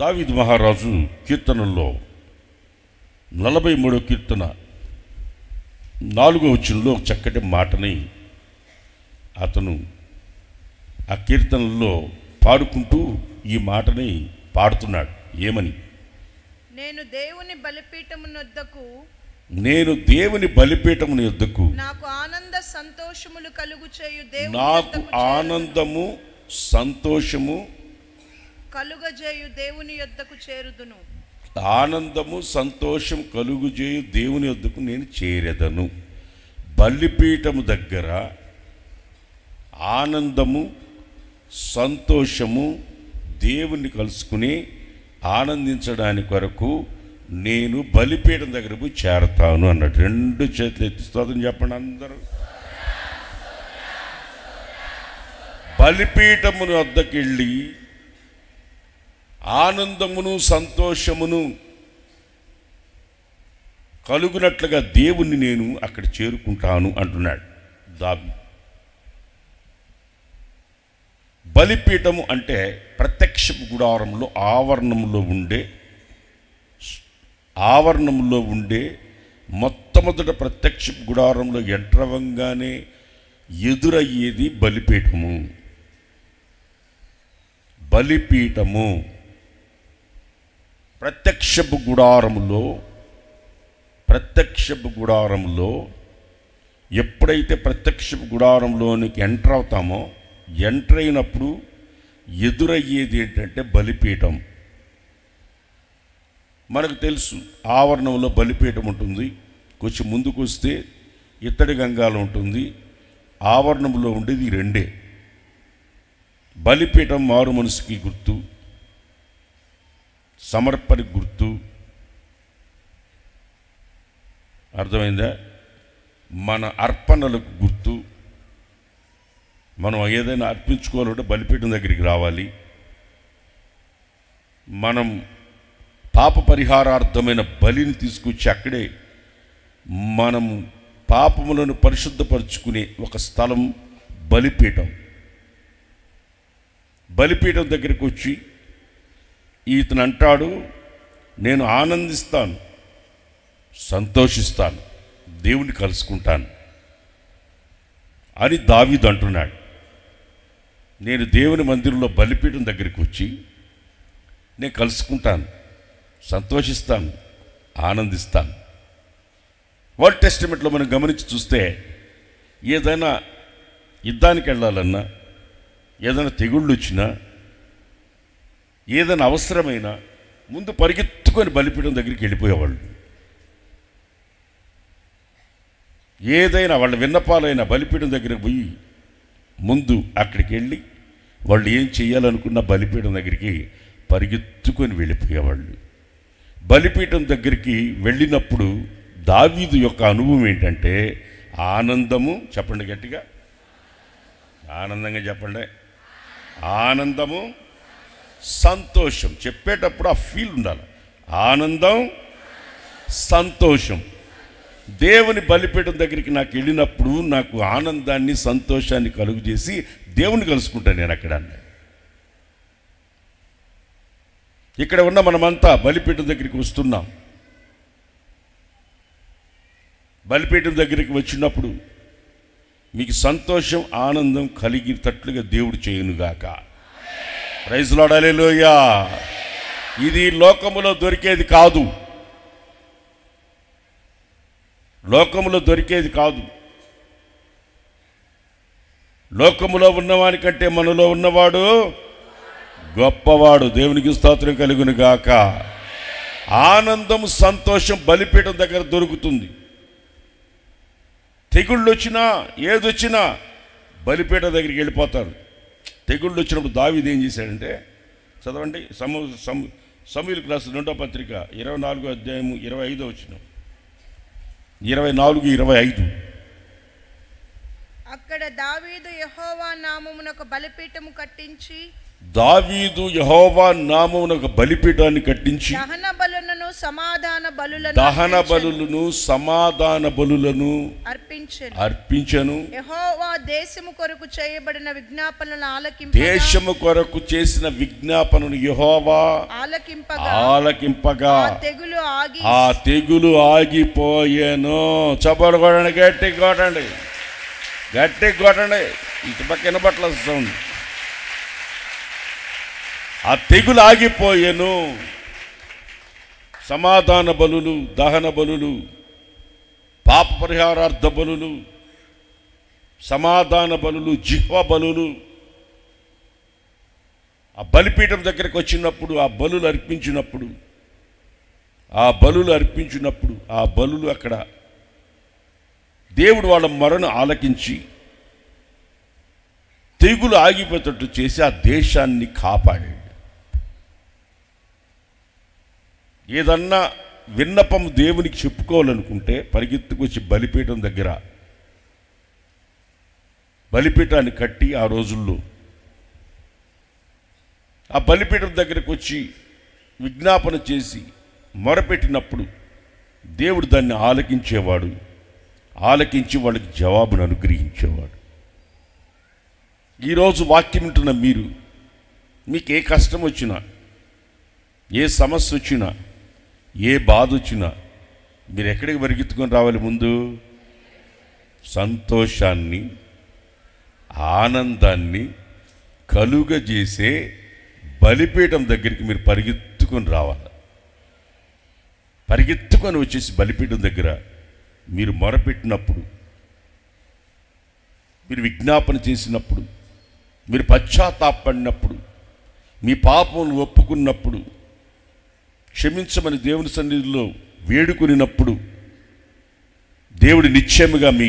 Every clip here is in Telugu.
దావీదు మహారాజు కీర్తనల్లో 43వ కీర్తన 4వ వచనంలో ఒక చక్కటి మాటని అతను ఆ కీర్తనల్లో పాడుకుంటూ ఈ మాటని పాడుతున్నాడు. ఏమని? నేను దేవుని బలిపీఠమున యొద్దకు నాకు ఆనంద సంతోషములు కలుగు చేయు దేవుని నాకు ఆనందము సంతోషము కలుగజేయు దేవుని యొద్దకు చేరుదును. ఆనందము సంతోషం కలుగుజేయు దేవుని యొద్దకు నేను చేరెదను. బలిపీఠము దగ్గర ఆనందము సంతోషము దేవుణ్ణి కలుసుకుని ఆనందించడానికి కొరకు నేను బలిపీఠం దగ్గర పోయి చేరతాను అన్నాడు. 2 చేతులు ఎత్తి స్తోత్రం చెప్పండి అందరూ. బలిపీఠమును వద్దకెళ్ళి ఆనందమును సంతోషమును కలుగునట్లుగా దేవుణ్ణి నేను అక్కడ చేరుకుంటాను అంటున్నాడు దావీదు. బలిపీఠము అంటే ప్రత్యక్ష గుడారంలో ఆవరణంలో ఉండే మొట్టమొదట ప్రత్యక్ష గుడారంలో ఎంట్రవంగానే ఎదురయ్యేది బలిపీఠము. బలిపీఠము ప్రత్యక్షపు గుడారంలో ఎప్పుడైతే ప్రత్యక్షపు గుడారంలోనికి ఎంటర్ అవుతామో, ఎంటర్ అయినప్పుడు ఎదురయ్యేది ఏంటంటే బలిపీఠం. మనకు తెలుసు ఆవరణంలో బలిపీఠం ఉంటుంది, కొంచెం ముందుకు వస్తే ఇత్తడి గంగాలు ఉంటుంది. ఆవరణంలో ఉండేది 2. బలిపీఠం మారు మనసుకి గుర్తు, సమర్పణకి గుర్తు. అర్థమైందా? మన అర్పణలకు గుర్తు. మనం ఏదైనా అర్పించుకోవాలంటే బలిపీఠం దగ్గరికి రావాలి. మనం పాప పరిహారార్థమైన బలిని తీసుకొచ్చి అక్కడే మనం పాపములను పరిశుద్ధపరుచుకునే ఒక స్థలం బలిపీఠం. బలిపీఠం దగ్గరికి వచ్చి ఇతను అంటాడు, నేను ఆనందిస్తాను, సంతోషిస్తాను, దేవుని కలుసుకుంటాను అని దావీదు అంటున్నాడు. నేను దేవుని మందిరంలో బలిపీఠం దగ్గరికి వచ్చి నేను కలుసుకుంటాను, సంతోషిస్తాను, ఆనందిస్తాను. ఓల్డ్ టెస్టిమెంట్లో మనం గమనించి చూస్తే ఏదైనా యుద్ధానికి వెళ్ళాలన్నా, ఏదైనా తెగుళ్ళు వచ్చినా, ఏదైనా అవసరమైనా ముందు పరిగెత్తుకొని బలిపీఠం దగ్గరికి వెళ్ళిపోయేవాళ్ళు. ఏదైనా వాళ్ళ విన్నపాలైనా బలిపీఠం దగ్గరికి పోయి ముందు అక్కడికి వెళ్ళి వాళ్ళు ఏం చేయాలనుకున్న బలిపీఠం దగ్గరికి పరిగెత్తుకొని వెళ్ళిపోయేవాళ్ళు. బలిపీఠం దగ్గరికి వెళ్ళినప్పుడు దావీదు యొక్క అనుభవం ఏంటంటే ఆనందము. చెప్పండి గట్టిగా, ఆనందంగా చెప్పండి. ఆనందము సంతోషం. చెప్పేటప్పుడు ఆ ఫీల్ ఉండాలి. ఆనందం సంతోషం. దేవుని బలిపీఠం దగ్గరికి నాకు వెళ్ళినప్పుడు నాకు ఆనందాన్ని సంతోషాన్ని కలుగు చేసి దేవుని కలుసుకుంటాను నేను అక్కడ. ఇక్కడ ఉన్న మనమంతా బలిపీఠం దగ్గరికి వస్తున్నాం. బలిపీఠం దగ్గరికి వచ్చినప్పుడు మీకు సంతోషం ఆనందం కలిగేటట్లుగా దేవుడు చేయునుగాక. ప్రైజ్ లార్డ్, హల్లెలూయా. ఇది లోకములో దొరికేది కాదు, లోకములో దొరికేది కాదు. లోకములో ఉన్నవానికంటే మనలో ఉన్నవాడు గొప్పవాడు. దేవునికి స్తోత్రం కలుగును గాక. ఆనందం సంతోషం బలిపీఠం దగ్గర దొరుకుతుంది. తెగుళ్ళు వచ్చినా ఏదొచ్చినా బలిపీఠం దగ్గరికి వెళ్ళిపోతారు. తెగుళ్ళు వచ్చినప్పుడు దావీదు ఏం చేశాడంటే, చదవండి సమూయేలు రాసిన 2వ పత్రిక 24వ అధ్యాయము 25వ వచనం, 24-25. అక్కడ దావీదు యెహోవా నామమున ఒక బలిపీఠము కట్టించి దావీదు యెహోవా నామమున ఒక బలిపీఠాన్ని కట్టించి దహన బలులను సమాధాన దహన బలులను సమాధాన బలులను అర్పించెను. యెహోవా దేశము కొరకు చేయబడిన విజ్ఞాపనలను దేశము కొరకు చేసిన విజ్ఞాపనను యెహోవా ఆలకింపగా ఆ తెగులు ఆగిపోయెను. చప్పట్లు కొట్టండి, గట్టి కొట్టండి, గట్టి కొట్టండి. ఇటు పక్క వినబట్ల సౌండ్. ఆ తెగులు ఆగిపోయెను. సమాధాన బలులు, దహన బలులు, పాప పరిహారార్థ బలులు, సమాధాన బలులు, జిహ్వ బలులు ఆ బలిపీఠం దగ్గరికి వచ్చినప్పుడు ఆ బలులు అర్పించినప్పుడు ఆ బలులు అక్కడ దేవుడు వాళ్ళ మొరను ఆలకించి తెగులు ఆగిపోయేటట్టు చేసి ఆ దేశాన్ని కాపాడాడు. ఏదన్నా విన్నపం దేవునికి చెప్పుకోవాలనుకుంటే పరిగెత్తుకొచ్చి బలిపీఠాన్ని కట్టి ఆ రోజుల్లో ఆ బలిపీఠం దగ్గరికి వచ్చి విజ్ఞాపన చేసి మొరపెట్టినప్పుడు దేవుడు దాన్ని ఆలకించేవాడు. ఆలకించి వాళ్ళకి జవాబును అనుగ్రహించేవాడు. ఈరోజు వాక్యం వింటున్న మీకు ఏ కష్టం వచ్చినా, ఏ సమస్య వచ్చినా, ఏ బాధ వచ్చినా మీరు ఎక్కడికి పరిగెత్తుకొని రావాలి? ముందు సంతోషాన్ని, ఆనందాన్ని కలుగజేసే బలిపీఠం దగ్గరికి మీరు పరిగెత్తుకొని రావాలి. పరిగెత్తుకొని వచ్చేసి బలిపీఠం దగ్గర మీరు మొరపెట్టినప్పుడు, మీరు విజ్ఞాపన చేసినప్పుడు, మీరు పశ్చాత్తాపడినప్పుడు, మీ పాపములు ఒప్పుకున్నప్పుడు, క్షమించమని దేవుని సన్నిధిలో వేడుకునినప్పుడు దేవుడు నిశ్చయముగా మీ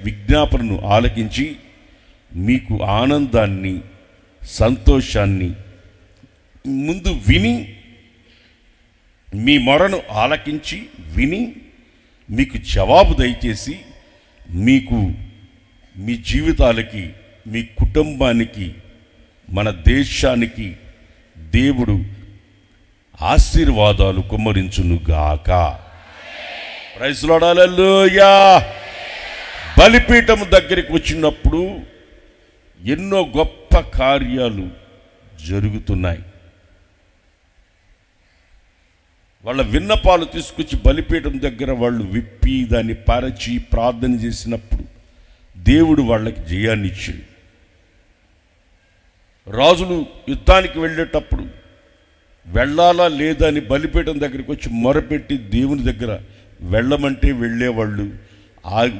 విజ్ఞాపనను ఆలకించి మీకు ఆనందాన్ని, సంతోషాన్ని ముందు విని, మీ మొరను ఆలకించి విని మీకు జవాబు దయచేసి మీకు మీ జీవితాలకి, మీ కుటుంబానికి, మన దేశానికి దేవుడు ఆశీర్వాదాలు కుమ్మరించునుగాక. ప్రైజ్ లార్డ్, హల్లెలూయా. బలిపీఠం దగ్గరికి వచ్చినప్పుడు ఎన్నో గొప్ప కార్యాలు జరుగుతున్నాయి. వాళ్ళ విన్నపాలు తీసుకొచ్చి బలిపీఠం దగ్గర వాళ్ళు విప్పి దాన్ని పరచి ప్రార్థన చేసినప్పుడు దేవుడు వాళ్ళకి జయాన్ని ఇచ్చాడు. రాజులు యుద్ధానికి వెళ్ళేటప్పుడు వెళ్ళాలా లేదా అని బలిపీఠం దగ్గరికి వచ్చి మొరపెట్టి దేవుని దగ్గర వెళ్ళమంటే వెళ్ళేవాళ్ళు,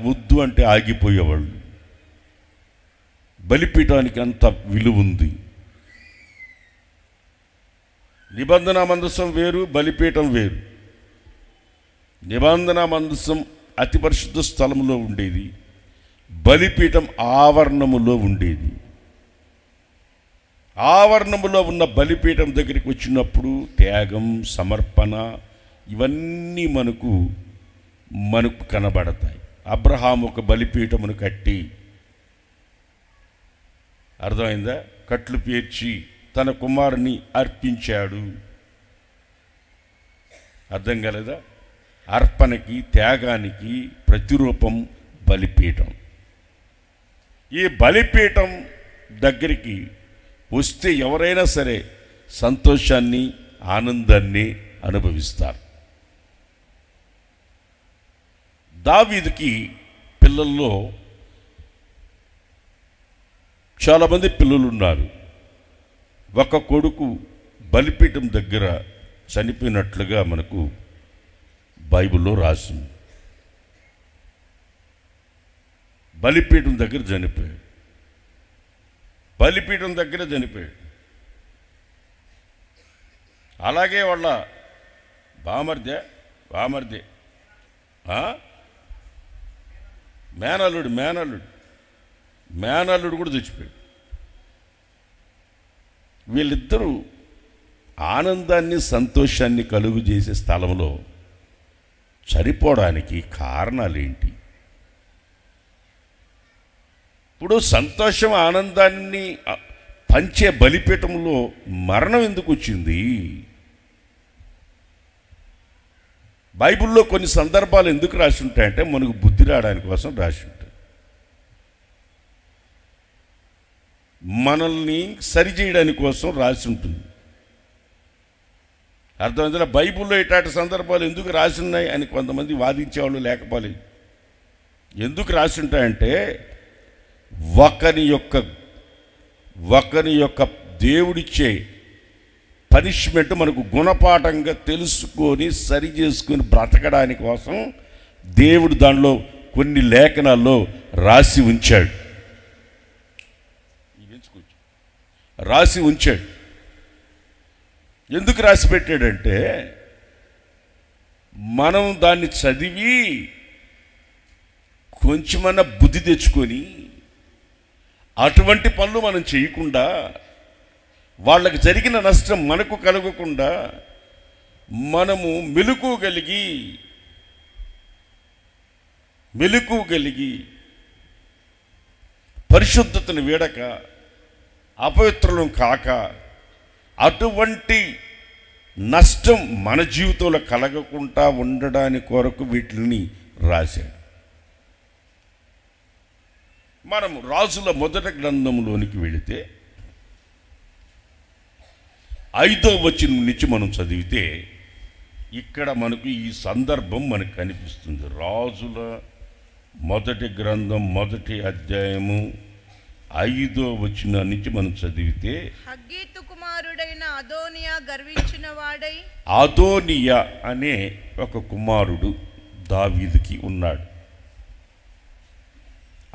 వద్దు అంటే ఆగిపోయేవాళ్ళు. బలిపీఠానికి అంత విలువ ఉంది. నిబంధన మందసం వేరు, బలిపీఠం వేరు. నిబంధన మందసం అతి పరిశుద్ధ స్థలంలో ఉండేది, బలిపీఠం ఆవరణములో ఉండేది. ఆవరణములో ఉన్న బలిపీఠం దగ్గరికి వచ్చినప్పుడు త్యాగం, సమర్పణ ఇవన్నీ మనకు కనబడతాయి. అబ్రహాము ఒక బలిపీఠమును కట్టి, అర్థమైందా, కట్లు పేర్చి తన కుమారుని అర్పించాడు. అర్థం కాలేదా? అర్పణకి, త్యాగానికి ప్రతిరూపం బలిపీఠం. ఈ బలిపీఠం దగ్గరికి వస్తే ఎవరైనా సరే సంతోషాన్ని, ఆనందాన్ని అనుభవిస్తారు. దావీదుకి పిల్లల్లో చాలామంది పిల్లలు ఉన్నారు. ఒక కొడుకు బలిపీఠం దగ్గర చనిపోయినట్లుగా మనకు బైబిల్లో రాసింది. బలిపీఠం దగ్గర చనిపోయాడు. బలిపీఠం దగ్గర చనిపోయాడు. అలాగే వాళ్ళ బామర్దే మేనల్లుడు కూడా చచ్చిపోయాడు. వీళ్ళిద్దరూ ఆనందాన్ని, సంతోషాన్ని కలుగు చేసే స్థలంలో చనిపోవడానికి కారణాలేంటి? ఇప్పుడు సంతోషం, ఆనందాన్ని పంచే బలిపీఠంలో మరణం ఎందుకు వచ్చింది? బైబిల్లో కొన్ని సందర్భాలు ఎందుకు రాసి ఉంటాయంటే మనకు బుద్ధి రావడానికి కోసం రాసి ఉంటాయి, మనల్ని సరిచేయడానికి కోసం రాసి ఉంటుంది. అర్థమైందా? బైబిల్లో ఇట్లాంటి సందర్భాలు ఎందుకు రాసి ఉన్నాయి అని కొంతమంది వాదించేవాళ్ళు లేకపోలేదు. ఎందుకు రాసి ఉంటాయంటే ఒకరి యొక్క దేవుడిచ్చే పనిష్మెంట్ మనకు గుణపాఠంగా తెలుసుకొని సరి చేసుకొని బ్రతకడానికి కోసం దేవుడు దానిలో కొన్ని లేఖనాల్లో రాసి ఉంచాడు. ఎందుకు రాసి పెట్టాడంటే మనం దాన్ని చదివి కొంచెమన్నా బుద్ధి తెచ్చుకొని అటువంటి పనులు మనం చేయకుండా, వాళ్ళకి జరిగిన నష్టం మనకు కలగకుండా మనము మెలకువగలిగి పరిశుద్ధతను వీడక అపవిత్రులం కాక అటువంటి నష్టం మన జీవితంలో కలగకుండా ఉండడానికి కొరకు వీటిని రాశాడు. మనం రాజుల మొదటి గ్రంథంలోనికి వెళితే 5వ వచనం నుంచి మనం చదివితే ఇక్కడ మనకు ఈ సందర్భం మనకు కనిపిస్తుంది. రాజుల మొదటి గ్రంథం 1వ అధ్యాయము 5వ వచనం నుంచి మనం చదివితే, హగ్గీతు కుమారుడైన అదోనియా గర్వించిన వాడై, అదోనియా అనే ఒక కుమారుడు దావీదుకి ఉన్నాడు.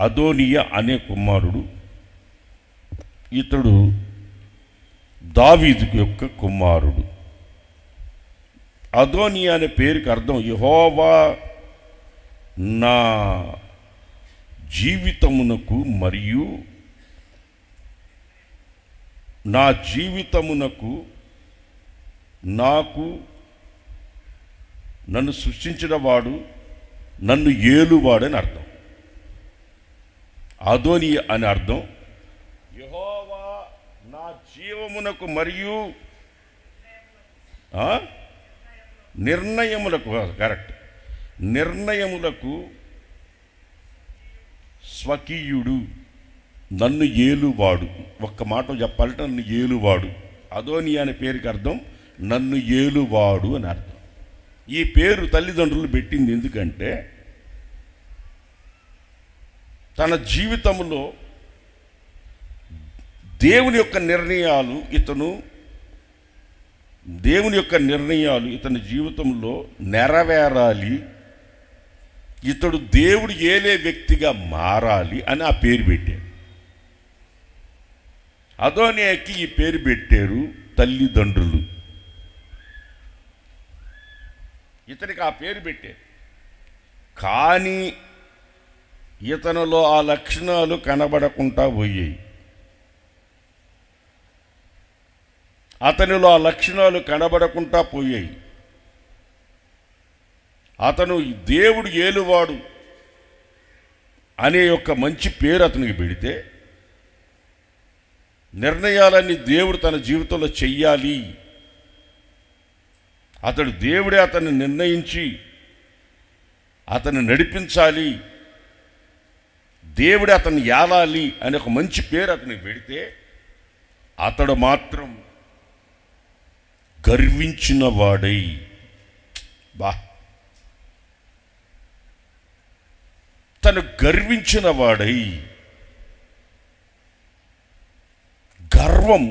అదోనియా అనే కుమారుడు, ఇతడు దావీదు యొక్క కుమారుడు. అదోనియా అనే పేరుకి అర్థం యెహోవా నా జీవితమునకు మరియు నా జీవితమునకు నన్ను సృష్టించిన వాడు, నన్ను ఏలువాడని అర్థం. అదోనియా అని అర్థం యెహోవా నా జీవమునకు మరియు నిర్ణయములకు, కరెక్ట్, నిర్ణయములకు స్వకీయుడు, నన్ను ఏలువాడు. ఒక్క మాట చెప్పాలంటే నన్ను ఏలువాడు. అదోనియా అనే పేరుకి అర్థం నన్ను ఏలువాడు అని అర్థం. ఈ పేరు తల్లిదండ్రులు పెట్టింది ఎందుకంటే తన జీవితంలో దేవుని యొక్క నిర్ణయాలు ఇతని జీవితంలో నెరవేరాలి, ఇతడు దేవుడు ఏలే వ్యక్తిగా మారాలి అని ఆ పేరు పెట్టాడు. అదోనియాకి ఈ పేరు పెట్టారు తల్లిదండ్రులు. ఇతనికి ఆ పేరు పెట్టారు, కానీ ఇతనిలో ఆ లక్షణాలు కనబడకుండా పోయాయి. అతను దేవుడు ఏలువాడు అనే యొక్క మంచి పేరు అతనికి పెడితే, నిర్ణయాలన్నీ దేవుడు తన జీవితంలో చెయ్యాలి, దేవుడే అతన్ని నిర్ణయించి అతన్ని నడిపించాలి, దేవుడే అతన్ని ఏలాలి అనే ఒక మంచి పేరు అతనికి పెడితే, అతడు మాత్రం గర్వించిన వాడై, గర్వం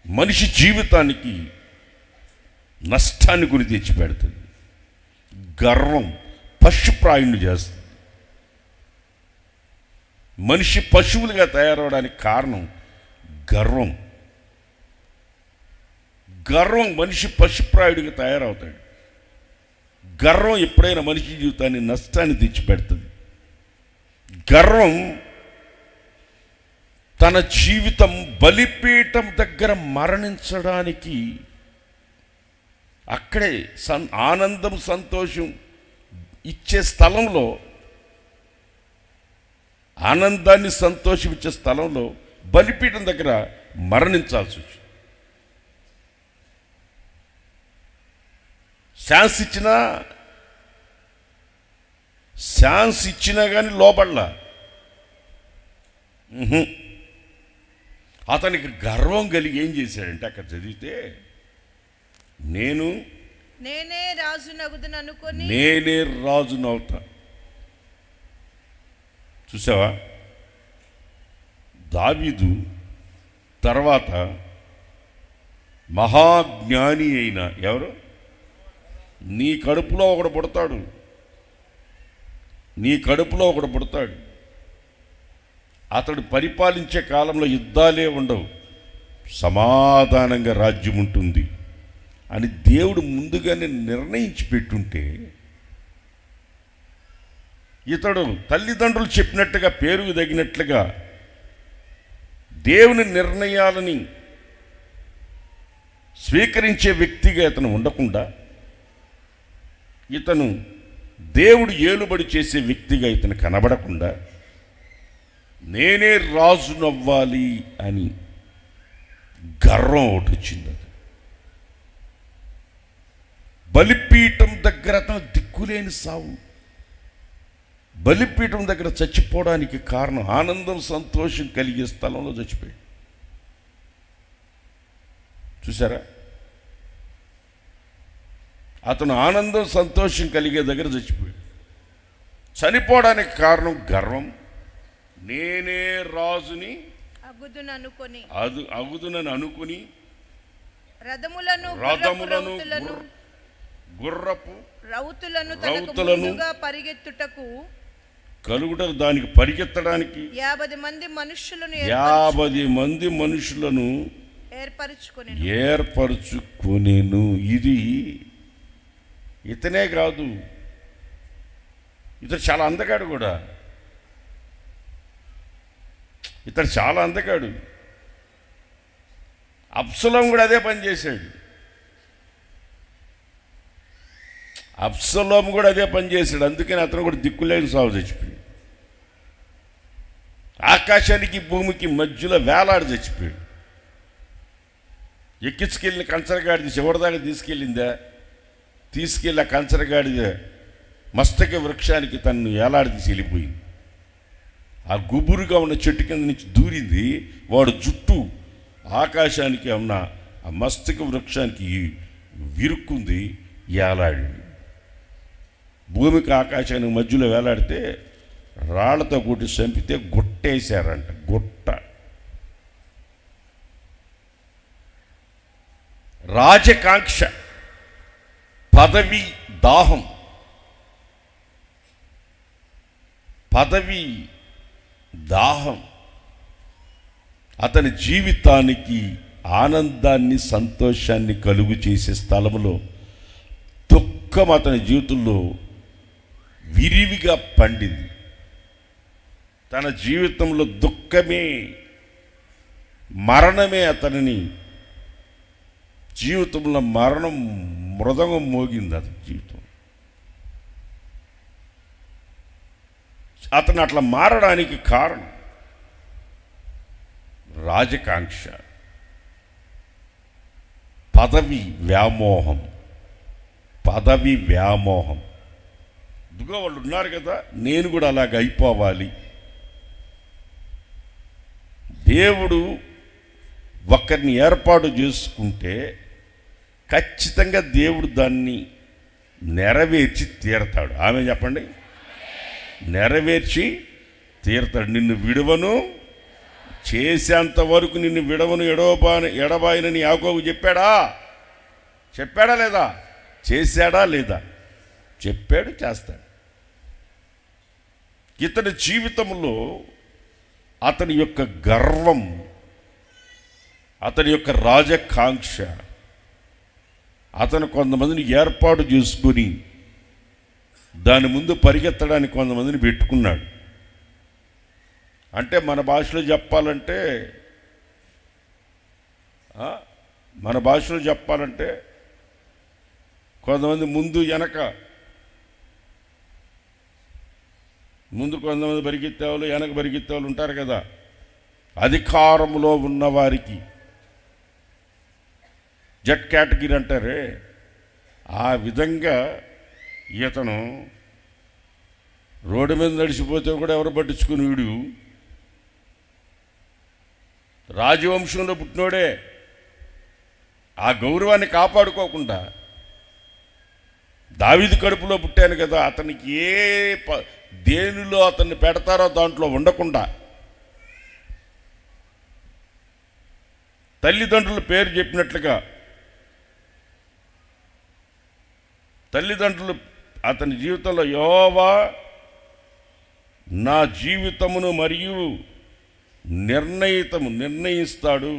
మనిషి జీవితానికి నష్టాన్ని కొని తెచ్చిపెడుతుంది. గర్వం పశుప్రాయుణ్ణి చేస్తుంది. మనిషి పశువులుగా తయారవడానికి కారణం గర్వం. మనిషి పశుప్రాయుడిగా తయారవుతాడు. గర్వం ఎప్పుడైనా మనిషి జీవితాన్ని నష్టాన్ని తెచ్చిపెడుతుంది. గర్వం తన జీవితం బలిపీఠం దగ్గర మరణించడానికి, అక్కడే ఆనందం సంతోషం ఇచ్చే స్థలంలో, ఆనందాన్ని సంతోషం ఇచ్చే స్థలంలో బలిపీఠం దగ్గర మరణించాల్సి వచ్చింది. ఛాన్స్ ఇచ్చినా కానీ లోపడ్లా. అతనికి గర్వం కలిగి ఏం చేశాడంటే, అక్కడ చదివితే నేనే రాజునవుతా. చూసావా? దావీదు తర్వాత మహాజ్ఞాని అయిన ఎవరు? నీ కడుపులో ఒకడు పుడతాడు. అతడు పరిపాలించే కాలంలో యుద్ధాలే ఉండవు, సమాధానంగా రాజ్యం ఉంటుంది అని దేవుడు ముందుగానే నిర్ణయించి పెట్టుంటే, ఇతడు తల్లిదండ్రులు చెప్పినట్టుగా పేరుకు తగినట్లుగా దేవుని నిర్ణయాలని స్వీకరించే వ్యక్తిగా ఇతను ఉండకుండా, ఇతను దేవుడు ఏలుబడి చేసే వ్యక్తిగా ఇతను కనబడకుండా, నేనే రాజునవ్వాలి అని గర్వం ఒకటి వచ్చింది. బలిపీఠం దగ్గర అతను దిక్కులేని సావు. బలిపీఠం దగ్గర చచ్చిపోవడానికి కారణం ఆనందం సంతోషం కలిగే స్థలంలో చచ్చిపోయాడు. చూసారా? అతను ఆనందం సంతోషం కలిగే దగ్గర చచ్చిపోయాడు. చనిపోవడానికి కారణం గర్వం. నేనే రాజుని అగుదునని అనుకుని రథములను గుర్రపు రౌతులను పరిగెత్తుటకు కలుగుటకు, దానికి పరిగెత్తడానికి 50 మంది మనుషులను ఏర్పరచుకొనేను. ఇది ఇతనే కాదు, ఇతను చాలా అందగాడు కూడా. అబ్సలోం కూడా అదే పని చేశాడు. అందుకని అతను కూడా దిక్కులేని సాగు చచ్చిపోయాడు. ఆకాశానికి భూమికి మధ్యలో వేలాడి చచ్చిపోయాడు. ఎక్కించుకెళ్ళిన కంచరగాడిది చివరిదాకా తీసుకెళ్ళి ఆ కంచరగాడిద మస్తక వృక్షానికి తనను ఏలాడి వెళ్ళిపోయింది. ఆ గుబురుగా ఉన్న చెట్టు కింద నుంచి దూరింది. వాడు జుట్టు ఆకాశానికి ఉన్న ఆ మస్తక వృక్షానికి విరుక్కుంది, ఏలాడి. భూమికి ఆకాశానికి మధ్యలో వేలాడితే రాళ్లతో కొట్టి చంపితే గుట్టేశారంట. గుట్ట. రాజకాంక్ష, పదవి దాహం, అతని జీవితానికి ఆనందాన్ని సంతోషాన్ని కలుగు చేసే స్థలంలో దుఃఖం అతని జీవితంలో విరివిగా పండింది. తన జీవితంలో దుఃఖమే, మరణమే అతనిని జీవితంలో మరణం మృదంగం మోగింది అతని జీవితం. అతను అట్లా మారడానికి కారణం రాజకాంక్ష, పదవి వ్యామోహం. ఇదిగో వాళ్ళు ఉన్నారు కదా, నేను కూడా అలాగ అయిపోవాలి. దేవుడు ఒక్కరిని ఏర్పాటు చేసుకుంటే ఖచ్చితంగా దేవుడు దాన్ని నెరవేర్చి తీరతాడు. ఆమె చెప్పండి. నెరవేర్చి తీరతాడు. నిన్ను విడువను, చేసేంత వరకు నిన్ను విడవను ఎడబాయనని యాకోబు చెప్పాడా లేదా? చేశాడా లేదా? చెప్పాడు, చేస్తాడు. ఇతని జీవితంలో అతని యొక్క గర్వం, అతని యొక్క రాజకాంక్ష, అతను కొంతమందిని ఏర్పాటు చేసుకుని దాని ముందు పరిగెత్తడానికి కొంతమందిని పెట్టుకున్నాడు. అంటే మన భాషలో చెప్పాలంటే కొంతమంది ముందు కొంతమంది పరిగెత్తేవాళ్ళు, వెనక పరిగెత్తేవాళ్ళు ఉంటారు కదా. అధికారంలో ఉన్నవారికి జెడ్ కేటగిరీ అంటారే, ఆ విధంగా ఇతను రోడ్డు మీద నడిచిపోతే కూడా ఎవరు పట్టించుకుని వీడు రాజవంశంలో పుట్టినోడే. ఆ గౌరవాన్ని కాపాడుకోకుండా దావీదు కడుపులో పుట్టాను కదా, అతనికి దేనిలో అతన్ని పెడతారో దాంట్లో ఉండకుండా తల్లిదండ్రుల పేరు చెప్పినట్లుగా తల్లిదండ్రులు అతని జీవితంలో యెహోవా నా జీవితమును మరియు నిర్ణయిస్తాడు,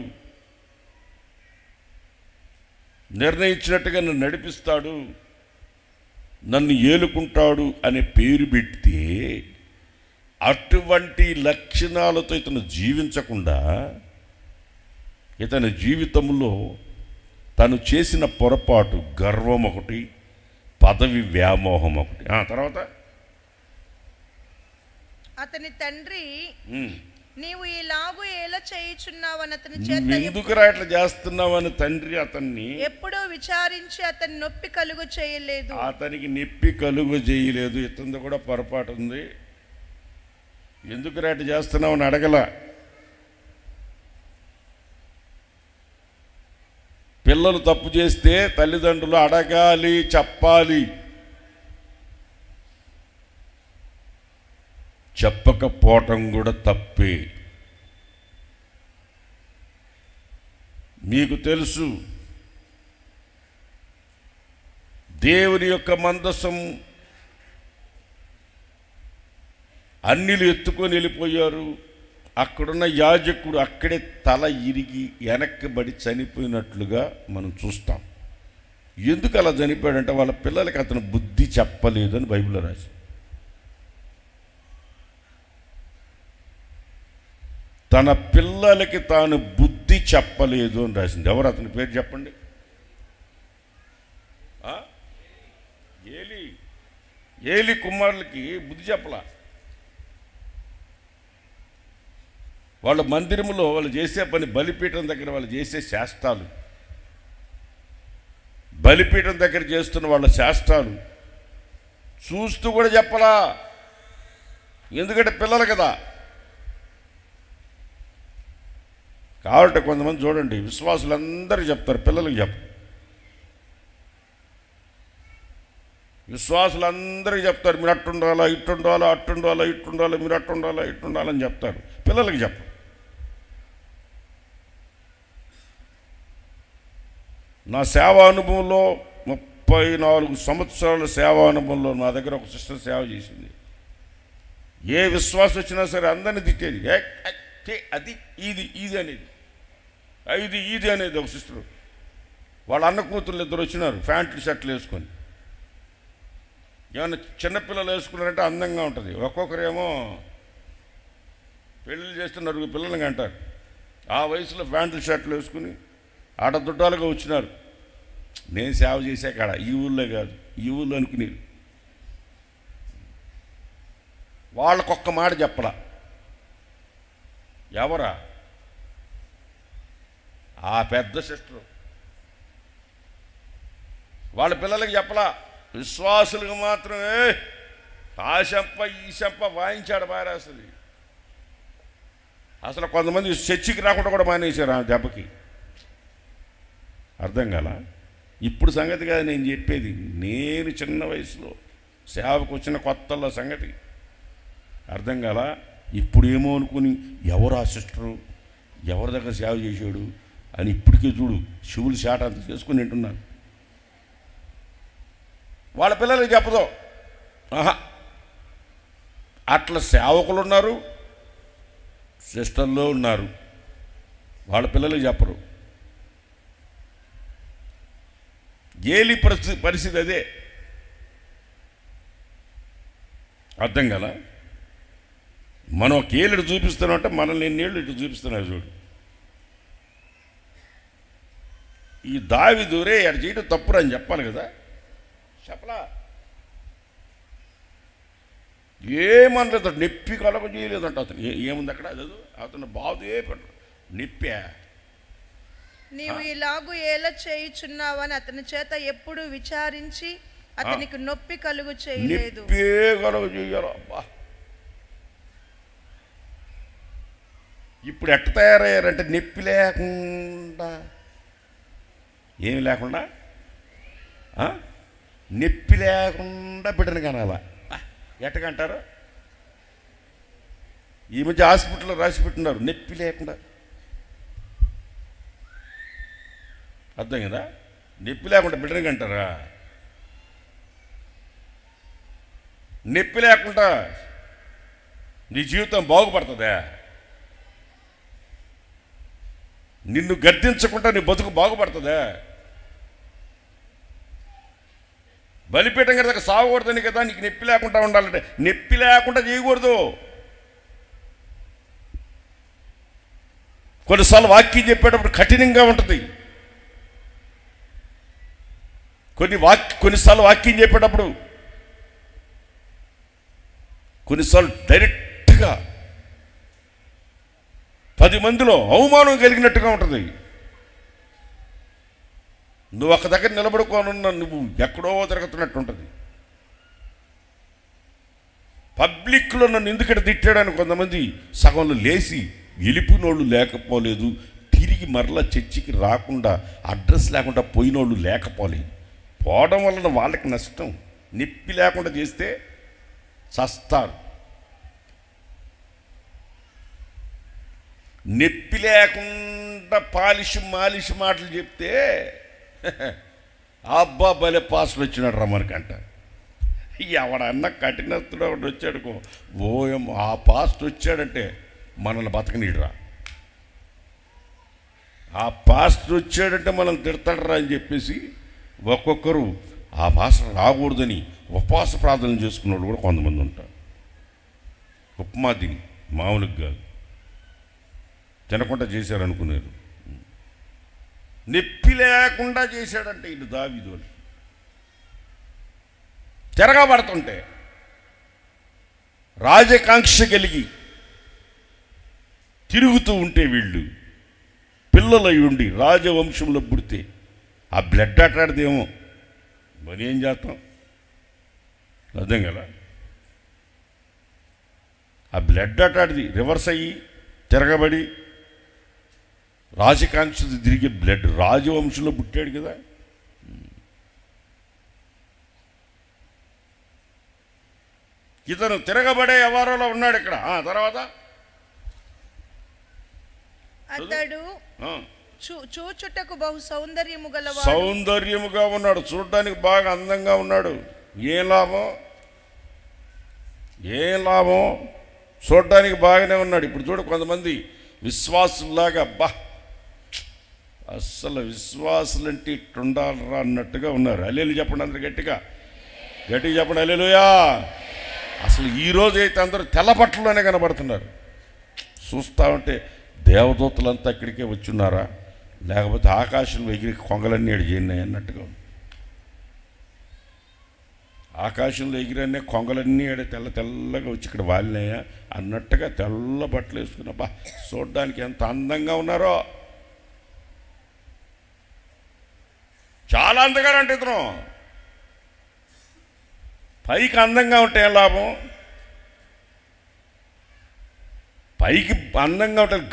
నిర్ణయించినట్టుగా నన్ను నడిపిస్తాడు, నన్ను ఏలుకుంటాడు అనే పేరు పెడితే అటువంటి లక్షణాలతో ఇతను జీవించకుండా ఇతని జీవితంలో తను చేసిన పొరపాటు గర్వం ఒకటి, పదవి వ్యామోహం ఒకటి. తర్వాత అతని తండ్రి నీవు ఇలాగు ఎలా చేయుచున్నావని అతని చేత ఎందుకురా ఇట్లా చేస్తున్నావని తండ్రి అతన్ని ఎప్పుడో విచారించి అతని నొప్పి కలుగు చేయలేదు, అతనికి నొప్పి కలుగు చేయలేదు. ఇతనిది కూడా పొరపాటు ఉంది. ఎందుకురా ఇట్లా చేస్తున్నావని అడగల. పిల్లలు తప్పు చేస్తే తల్లిదండ్రులు అడగాలి, చెప్పాలి. చెప్పకపోవటం కూడా తప్పే. మీకు తెలుసు, దేవుని యొక్క మందసం అన్నిలు ఎత్తుకొని వెళ్ళిపోయారు. అక్కడున్న యాజకుడు అక్కడే తల ఇరిగి వెనక్కబడి చనిపోయినట్లుగా మనం చూస్తాం. ఎందుకు అలా చనిపోయాడంటే వాళ్ళ పిల్లలకి అతను బుద్ధి చెప్పలేదు అని బైబిల్లో రాసి. తన పిల్లలకి తాను బుద్ధి చెప్పలేదు అని రాసింది. ఎవరు అతని పేరు చెప్పండి? ఏలి కుమారులకి బుద్ధి చెప్పలా. వాళ్ళ మందిరంలో వాళ్ళు చేసే పని, బలిపీఠం దగ్గర వాళ్ళు చేసే శాస్త్రాలు, బలిపీఠం దగ్గర చేస్తున్న వాళ్ళ శాస్త్రాలు చూస్తూ కూడా చెప్పలా. ఎందుకంటే పిల్లలు కదా. కాబట్టి కొంతమంది చూడండి, విశ్వాసులందరూ చెప్తారు, పిల్లలకు చెప్పరు. విశ్వాసులందరికీ చెప్తారు, మీరు అట్టుండాలా, ఇట్టుండాలా, అట్టుండాలా, ఇట్టుండాలా, మీరు అట్టుండాలా, ఇట్టుండాలని చెప్తారు, పిల్లలకి చెప్పరు. నా సేవా అనుభవంలో 34 సంవత్సరాల సేవా అనుభవంలో నా దగ్గర ఒక సిస్టర్ సేవ చేసింది. ఏ విశ్వాసం వచ్చినా సరే అందరినీ తిట్టేది. అది ఇది అనేది, ఇది అనేది ఒక సిస్టర్. వాళ్ళ అన్న కూతుర్లు 2 వచ్చినారు, ప్యాంట్లు షర్ట్లు వేసుకొని. ఏమన్నా చిన్నపిల్లలు వేసుకున్నారంటే అందంగా ఉంటుంది. ఒక్కొక్కరేమో పెళ్ళిళ్ళు చేస్తే 4 పిల్లలకి అంటారు. ఆ వయసులో ప్యాంట్లు షర్ట్లు వేసుకుని ఆడదుడ్డాలుగా వచ్చినారు. నేను సేవ చేసే కాడ ఈ ఊళ్ళో కాదు, ఈ ఊళ్ళో అనుకునేది. వాళ్ళకొక్క మాట చెప్పలా. ఎవరా? ఆ పెద్ద సిస్టరు. వాళ్ళ పిల్లలకి చెప్పలా. విశ్వాసులకు మాత్రమే ఆ చెంప ఈ చెంప వాయించాడు బారేస్తుంది. అసలు కొంతమంది చర్చికి రాకుండా కూడా మానేశారు ఆ దెబ్బకి. అర్థం కాల. ఇప్పుడు సంగతి కాదు నేను చెప్పేది. నేను చిన్న వయసులో సేవకు వచ్చిన కొత్తల్లో సంగతి. అర్థం కాల. ఇప్పుడు ఏమో అనుకుని ఎవరు ఆ సిస్టరు, ఎవరి దగ్గర సేవ చేశాడు అని ఇప్పటికే చూడు శివులు శాట అంత చేసుకుని వింటున్నాను. వాళ్ళ పిల్లలకి చెప్పదు. అట్లా సేవకులు ఉన్నారు, సిస్టర్లో ఉన్నారు, వాళ్ళ పిల్లలకి చెప్పరు. ఏలి పరిస్థితి అదే. అర్థం కదా. మనం ఒక ఏళ్ళు ఇటు చూపిస్తున్నామంటే మనల్ని ఎన్నేళ్ళు ఇటు చూపిస్తున్నారు చూడు. ఈ దావీదురే అటు చేయడం తప్పురు అని చెప్పాలి కదా, చెప్పలా. ఏమనలేదు, నొప్పి కలగ చేయలేదంట అతను. ఏముంది అక్కడ? అదే అతను బాధే పడ్డాడు. నొప్పా నీవు ఇలాగు ఏల చేయుచున్నావని అతని చేత ఎప్పుడు విచారించి అతనికి నొప్పి కలుగు చేయలేదు. ఇప్పుడు ఎట్ట తయారయ్యారంటే నొప్పి లేకుండా, ఏమి లేకుండా, నొప్పి లేకుండా బిడ్డను కనాలా? ఎట్టకంటారు? ఈ మధ్య హాస్పిటల్లో రాసి పెట్టున్నారు నొప్పి లేకుండా. అర్థం కదా? నొప్పి లేకుండా బిడ్డను కంటారా? నొప్పి లేకుండా నీ జీవితం బాగుపడుతుందా? నిన్ను గర్దించకుండా నీ బతుకు బాగుపడుతుందా? బలిపీఠం కదా సాగకూడదని కదా నీకు నొప్పి లేకుండా ఉండాలంటే నొప్పి లేకుండా చేయకూడదు. కొన్నిసార్లు వాక్యం చెప్పేటప్పుడు కఠినంగా ఉంటుంది. కొన్నిసార్లు వాక్యం చెప్పేటప్పుడు కొన్నిసార్లు డైరెక్ట్గా 10 మందిలో అవమానం కలిగినట్టుగా ఉంటుంది. నువ్వు ఒక దగ్గర నిలబడుకోనున్నా నువ్వు ఎక్కడో తిరుగుతున్నట్టు ఉంటుంది. పబ్లిక్లో నన్ను ఎందుకంటే తిట్టాడని కొంతమంది సగంలో లేచి వెళ్ళిపోయినోళ్ళు లేకపోలేదు, తిరిగి మరలా చర్చికి రాకుండా అడ్రస్ లేకుండా పోయినోళ్ళు లేకపోలేదు. పోవడం వలన వాళ్ళకి నష్టం. నొప్పి లేకుండా చేస్తే చస్తారు. నొప్పి లేకుండా మాలిష్ మాటలు చెప్తే అబ్బా భలే పాస్టర్ వచ్చినాడు రమ్మనికంట. ఎవడన్నా కఠినస్తుడు ఒకటి వచ్చాడుకో, ఓయం ఆ పాస్టర్ వచ్చాడంటే మనల్ని బతకనీడురా, ఆ పాస్టర్ వచ్చాడంటే మనం తిడతాడరా అని చెప్పేసి ఒక్కొక్కరు ఆ పాస్టర్ రాకూడదని ఉపవాస ప్రార్థన చేసుకున్న వాళ్ళు కూడా కొంతమంది ఉంటారు. ఉప్మా తిని మామూలుగా కాదు, తినకుండా చేశారనుకున్నారు. నొప్పి లేకుండా చేశాడంటే ఇటు దావీదు తిరగబడుతుంటే రాజకాంక్ష కలిగి తిరుగుతూ ఉంటే వీళ్ళు పిల్లలై ఉండి రాజవంశంలో పుడితే ఆ బ్లడ్ అట్టాడిదేమో మరి ఏం చేస్తాం? అర్థం కదా? ఆ బ్లడ్ అట్టాడిది రివర్స్ అయ్యి తిరగబడి రాజకాంక్ష తిరిగి బ్లడ్ రాజవంశంలో పుట్టాడు కదా. ఇతను తిరగబడే వ్యవహారంలో ఉన్నాడు ఇక్కడ. తర్వాత అతడు చూచుటకు బహు సౌందర్యము గలవాడు, సౌందర్యముగా ఉన్నాడు, చూడడానికి బాగా అందంగా ఉన్నాడు. ఏం లాభం? చూడడానికి బాగానే ఉన్నాడు. ఇప్పుడు చూడ కొంతమంది విశ్వాసులాగా అబ్బా అస్సలు విశ్వాసులంటే ఇట్టుండాలరా అన్నట్టుగా ఉన్నారు. హల్లెలూయా చెప్పండి, అందరు గట్టిగా చెప్పండి హల్లెలూయా. అసలు ఈరోజు అయితే అందరూ తెల్ల బట్టల్లోనే కనబడుతున్నారు. చూస్తూ ఉంటే దేవదూతలంతా ఇక్కడికే వచ్చున్నారా, లేకపోతే ఆకాశంలో ఎగిరి కొంగలన్నీ ఏడు చేయినాయి అన్నట్టుగా ఉంది. ఆకాశంలో ఎగిరనే కొంగలన్నీ ఏడు తెల్లగా వచ్చి ఇక్కడ వాలినాయా అన్నట్టుగా తెల్ల బట్టలు వేసుకున్న బా చూడడానికి ఎంత అందంగా ఉన్నారో. చాలా అందగాడు అంటే ఇతను. పైకి అందంగా ఉంటే ఏం లాభం? పైకి అందంగా ఉంటాడు.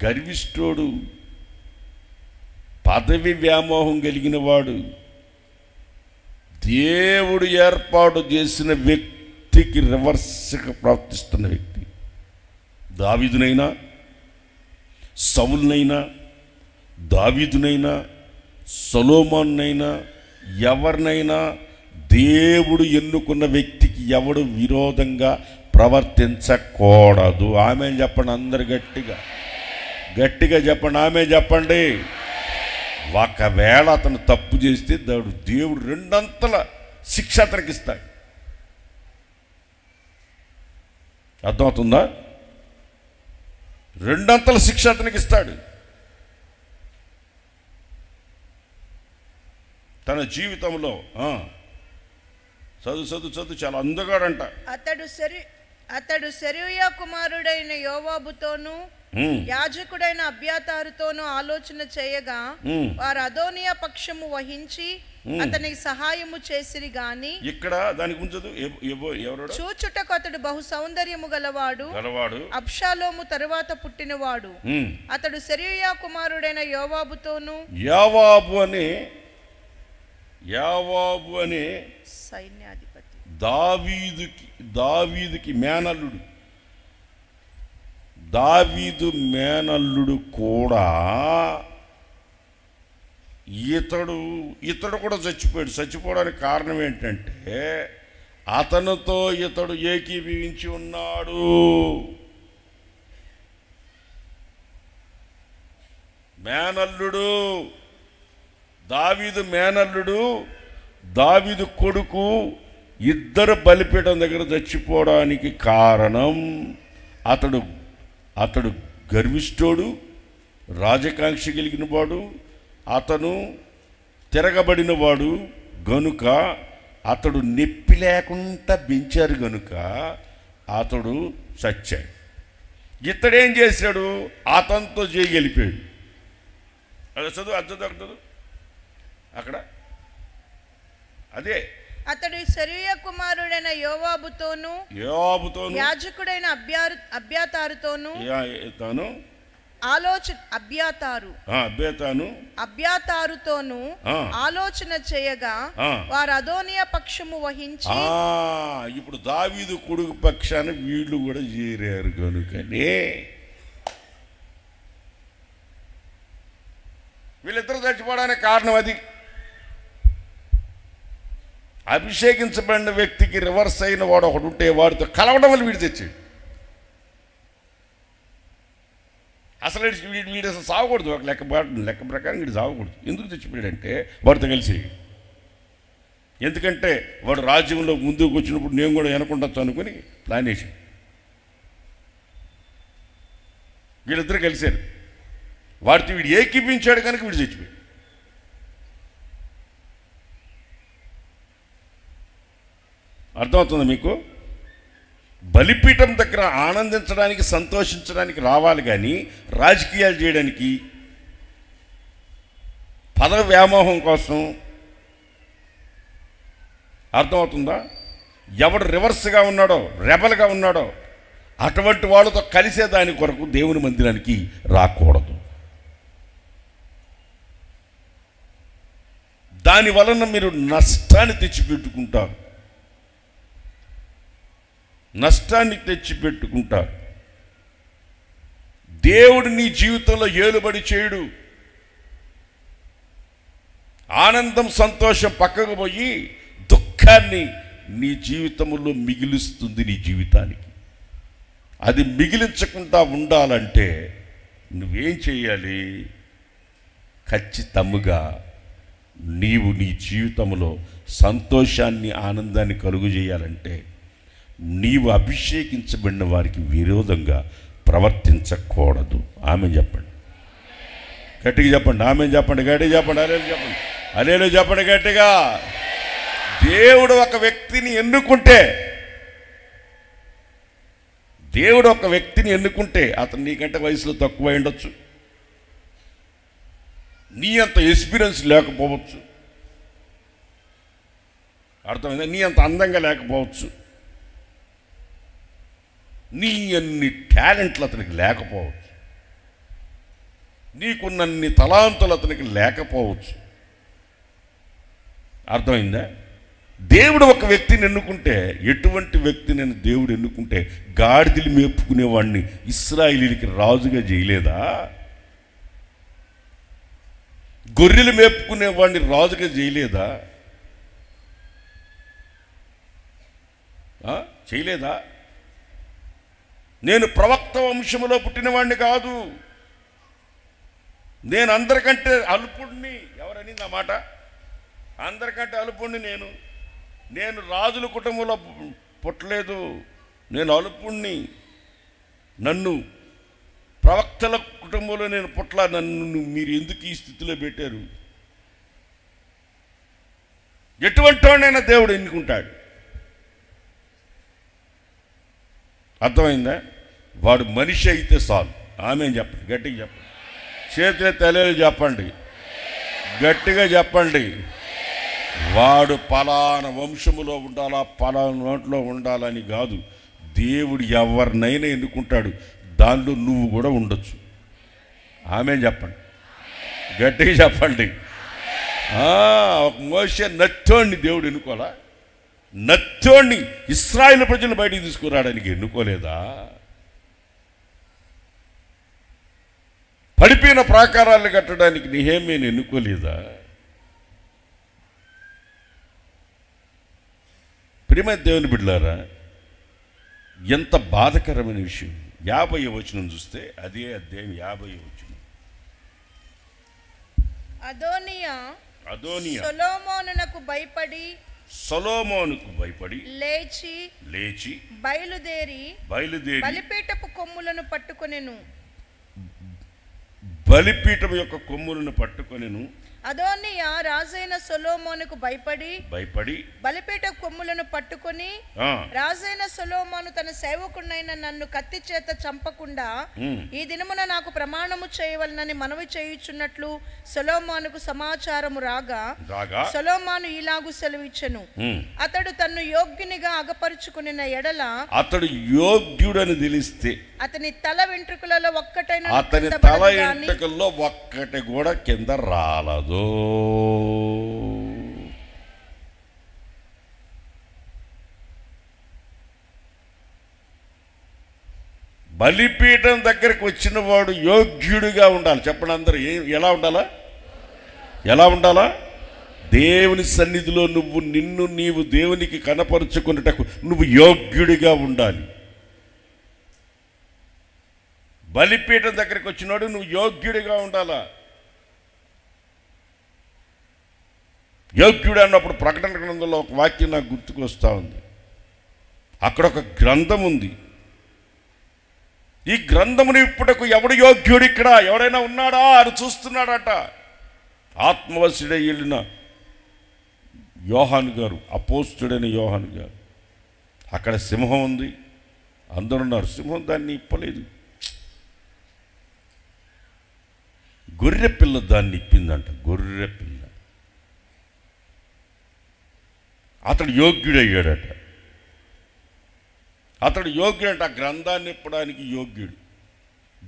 గర్విష్ఠుడు, పదవి వ్యామోహం కలిగిన వాడు, దేవుడు ఏర్పాటు చేసిన వ్యక్తికి రివర్స్గా ప్రవర్తిస్తున్న వ్యక్తి. దావీదునైనా, సౌలునైనా, దావీదునైనా, సొలొమోన్నైనా, ఎవరినైనా దేవుడు ఎన్నుకున్న వ్యక్తికి ఎవడు విరోధంగా ప్రవర్తించకూడదు. ఆమె చెప్పండి, అందరు గట్టిగా చెప్పండి, ఆమె చెప్పండి. ఒకవేళ అతను తప్పు చేస్తే దేవుడు 2 అంతల శిక్ష అతనికి ఇస్తాడు. అర్థమవుతుందా? 2 అంతల శిక్ష అతనికి ఇస్తాడు. తన జీవితంలో చదువు చాలా అందగాడంట. అతడు సెరూయా కుమారుడైన యోవాబుతోనూ యాజకుడైన అబ్యాతారుతోనూ ఆలోచన చేయగా వారు అదోనియా పక్షము వహించి అతనికి సహాయము చేసిరి గాని. ఇక్కడ దానికి ఉంచదు. చూచుటకు అతడు బహు సౌందర్యము గలవాడు, అబ్షాలోము తరువాత పుట్టినవాడు. అతడు సెరూయా కుమారుడైన యోవాబుతోను, యావాబు అనే సైన్యాధిపతి, దావీదుకి మేనల్లుడు, దావీదు మేనల్లుడు కూడా ఇతడు కూడా చచ్చిపోయాడు. చచ్చిపోవడానికి కారణం ఏంటంటే అతనితో ఇతడు ఏకీభవించి ఉన్నాడు. మేనల్లుడు, దావీదు మేనల్లుడు, దావీదు కొడుకు ఇద్దరు బలిపీఠం దగ్గర చచ్చిపోవడానికి కారణం అతడు గర్విష్ఠుడు, రాజకాంక్ష కలిగిన వాడు, అతను తిరగబడినవాడు గనుక అతడు నొప్పి లేకుండా పెంచారు గనుక అతడు చచ్చాడు. ఇతడేం చేశాడు? అతనితో చేయగలిపాడు. అది చదువు అర్థం అక్కడ అదే. అతడు సెరూయా కుమారుడైన యోవాబుతోను యాజకుడైన అబ్యాతారుతోను అబ్యాతారుతోను ఆలోచన చేయగా వారు అదోనియా పక్షము వహించి. ఇప్పుడు దావీదు కొడుకు పక్షాన వీళ్ళు కూడా చేరారు కనుకనే వీళ్ళిద్దరు చచ్చిపోవడానికి కారణం అది. అభిషేకించబడిన వ్యక్తికి రివర్స్ అయిన వాడు ఒకడు ఉంటే వాడితో కలవడం వల్ల వీడు తెచ్చాడు. అసలు వీడు అసలు సాగకూడదు. ఒక లెక్క ప్రకారం వీడు సాగకూడదు. ఎందుకు తెచ్చిపోయాడంటే వాడితో కలిసి. ఎందుకంటే వాడు రాజ్యంలో ముందుకు వచ్చినప్పుడు నేను కూడా వెనకుండొచ్చు అనుకుని ప్లాన్ వేసాడు. వీళ్ళిద్దరు కలిశారు. వాడితో వీడు ఏకీపించాడు కనుక వీడు చచ్చిపోయాడు. అర్థమవుతుందా మీకు? బలిపీఠం దగ్గర ఆనందించడానికి, సంతోషించడానికి రావాలి కానీ రాజకీయాలు చేయడానికి, పదవి వ్యామోహం కోసం. అర్థమవుతుందా? ఎవడు రివర్స్గా ఉన్నాడో, రెబల్గా ఉన్నాడో అటువంటి వాళ్ళతో కలిసే దాని కొరకు దేవుని మందిరానికి రాకూడదు. దాని వలన మీరు నష్టాన్ని తెచ్చిపెట్టుకుంటారు. దేవుడు నీ జీవితంలో ఏలుబడి చేయడు. ఆనందం, సంతోషం పక్కకు పోయి దుఃఖాన్ని నీ జీవితంలో మిగిలిస్తుంది. నీ జీవితానికి అది మిగిలించకుండా ఉండాలంటే నువ్వేం చేయాలి? ఖచ్చితంగా నీవు నీ జీవితంలో సంతోషాన్ని, ఆనందాన్ని కలుగు చేయాలంటే నీవు అభిషేకించబడిన వారికి విరోధంగా ప్రవర్తించకూడదు. ఆమె చెప్పండి, గట్టిగా చెప్పండి. ఆమె చెప్పండి, గట్టిగా చెప్పండి. అలేలు చెప్పండి, అలేలు చెప్పండి గట్టిగా. దేవుడు ఒక వ్యక్తిని ఎన్నుకుంటే అతను నీకంటే వయసులో తక్కువ ఉండొచ్చు, నీ అంత ఎక్స్పీరియన్స్ లేకపోవచ్చు, అర్థమైందా? నీ అంత అందంగా లేకపోవచ్చు, నీ అన్ని టాలెంట్లు అతనికి లేకపోవచ్చు, నీకున్నన్ని తలాంతులు అతనికి లేకపోవచ్చు. అర్థమైందా? దేవుడు ఒక వ్యక్తిని ఎన్నుకుంటే, ఎటువంటి వ్యక్తిని దేవుడు ఎన్నుకుంటే, గాడిదలు మేపుకునేవాడిని ఇశ్రాయేలీయులకి రాజుగా చేయలేదా? గొర్రెలు మేపుకునేవాడిని రాజుగా చేయలేదా? చేయలేదా? నేను ప్రవక్త వంశములో పుట్టినవాడిని కాదు, నేను అందరికంటే అల్పుడిని. ఎవరని నా మాట? అందరికంటే అల్పుడిని నేను రాజుల కుటుంబంలో పుట్టలేదు, నేను అల్పుడిని. నన్ను ప్రవక్తల కుటుంబంలో నేను పుట్ల. నన్ను మీరు ఎందుకు ఈ స్థితిలో పెట్టారు? ఎటువంటి వాడినైనా దేవుడు ఎన్నుకుంటాడు. అర్థమైందా? వాడు మనిషి అయితే చాలు. ఆమె చెప్పండి, గట్టిగా చెప్పండి. చేతుల తల్లి చెప్పండి, గట్టిగా చెప్పండి. వాడు పలానా వంశములో ఉండాలా, పలానా నోట్లో ఉండాలని కాదు. దేవుడు ఎవరినైనా ఎన్నుకుంటాడు, దానిలో నువ్వు కూడా ఉండొచ్చు. ఆమె చెప్పండి, గట్టిగా చెప్పండి. మోషే నత్తోడిని దేవుడు ఎన్నుకోలా? నత్తోడిని ఇశ్రాయేలు ప్రజలు బయటికి తీసుకురావడానికి ఎన్నుకోలేదా? పడిపోయిన ప్రాకారాలు కట్టడానికి నెహెమ్యాను ఎన్నుకోలేదా? ప్రియమైన దేవుని బిడ్డలారా, ఎంత బాధకరమైన విషయం. 50వ వచనం చూస్తే అదే అధ్యాయం 50వ వచనం. అదోనియా సొలొమోనుకు భయపడి లేచి బయలుదేరి బలిపీఠపు కొమ్ములను పట్టుకొనెను. అదోనియా రాజైన సొలొమోనుకు భయపడి బలిపీఠ కొమ్ములను పట్టుకొని, రాజైన సొలొమోను తన సేవకుడైన నన్ను కత్తి చేత చంపకుండా ఈ దినమున నాకు ప్రమాణము చేయవలనని మనవి చేయుచున్నట్లు సొలొమోనుకు సమాచారము రాగా సొలొమోను ఇలాగు సెలవిచ్చెను, అతడు తన్ను యోగ్యునిగా అగపరుచుకునిన ఎడల, అతడు యోగ్యుడని తెలిస్తే అతని తల వెంట్రుకలలో ఒక్కటి కూడా కింద రాలదు. బలిపీఠం దగ్గరికి వచ్చిన వాడు యోగ్యుడిగా ఉండాలి. చెప్పండి అందరూ, ఎలా ఉండాలా? దేవుని సన్నిధిలో నీవు దేవునికి కనపరుచుకున్నటకు నువ్వు యోగ్యుడిగా ఉండాలి. బలిపీఠం దగ్గరికి వచ్చినాడు నువ్వు యోగ్యుడిగా ఉండాలా. యోగ్యుడు అన్నప్పుడు ప్రకటన గ్రంథంలో ఒక వాక్యం నాకు గుర్తుకు వస్తూ ఉంది. అక్కడ ఒక గ్రంథం ఉంది. ఈ గ్రంథముని ఇప్పుడకు ఎవడు యోగ్యుడు, ఇక్కడ ఎవరైనా ఉన్నాడా అని చూస్తున్నాడట. ఆత్మవశుడై వెళ్ళిన యోహాను గారు, అపోస్తుడైన యోహాను గారు. అక్కడ సింహం ఉంది, అందరున్నారు. సింహం దాన్ని ఇప్పలేదు, గొర్రె పిల్ల దాన్ని ఇప్పిందంట. గొర్రె పిల్ల. అతడు యోగ్యుడయ్యాడట. అతడు యోగ్యుడంట, ఆ గ్రంథాన్ని ఇప్పడానికి యోగ్యుడు.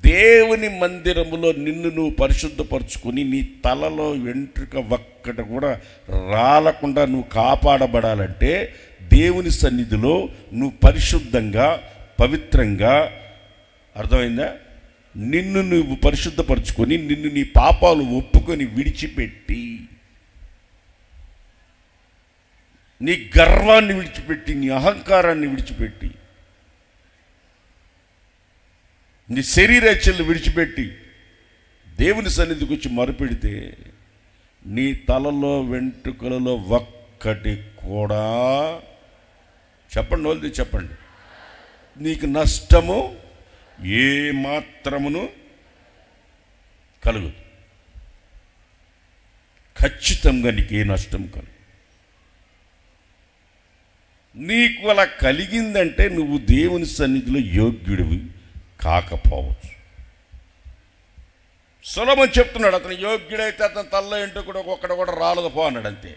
దేవుని మందిరములో నిన్ను నువ్వు పరిశుద్ధపరుచుకొని నీ తలలో వెంట్రుక ఒక్కటి కూడా రాలకుండా నువ్వు కాపాడబడాలంటే దేవుని సన్నిధిలో నువ్వు పరిశుద్ధంగా, పవిత్రంగా, అర్థమైందా, నిన్ను నువ్వు పరిశుద్ధపరచుకొని నిన్ను నీ పాపాలు ఒప్పుకొని విడిచిపెట్టి, నీ గర్వాన్ని విడిచిపెట్టి, నీ అహంకారాన్ని విడిచిపెట్టి, నీ శరీరేచ్ఛలను విడిచిపెట్టి దేవుని సన్నిధికి వచ్చి మొరపెడితే నీ తలలో వెంట్రుకలలో ఒక్కటి కూడా, చెప్పండి వాళ్ళది చెప్పండి, నీకు నష్టము ఏ మాత్రమును కలుగుదు. ఖచ్చితంగా నీకు ఏ నష్టం కలుగు. నీకు అలా కలిగిందంటే నువ్వు దేవుని సన్నిధిలో యోగ్యుడివి కాకపోవచ్చు. సొలొమోను చెప్తున్నాడు, అతను యోగ్యుడైతే అతని తల్ల ఇంటూ కూడా ఒక్కడ కూడా రాలదు పో అన్నాడు. అంతే.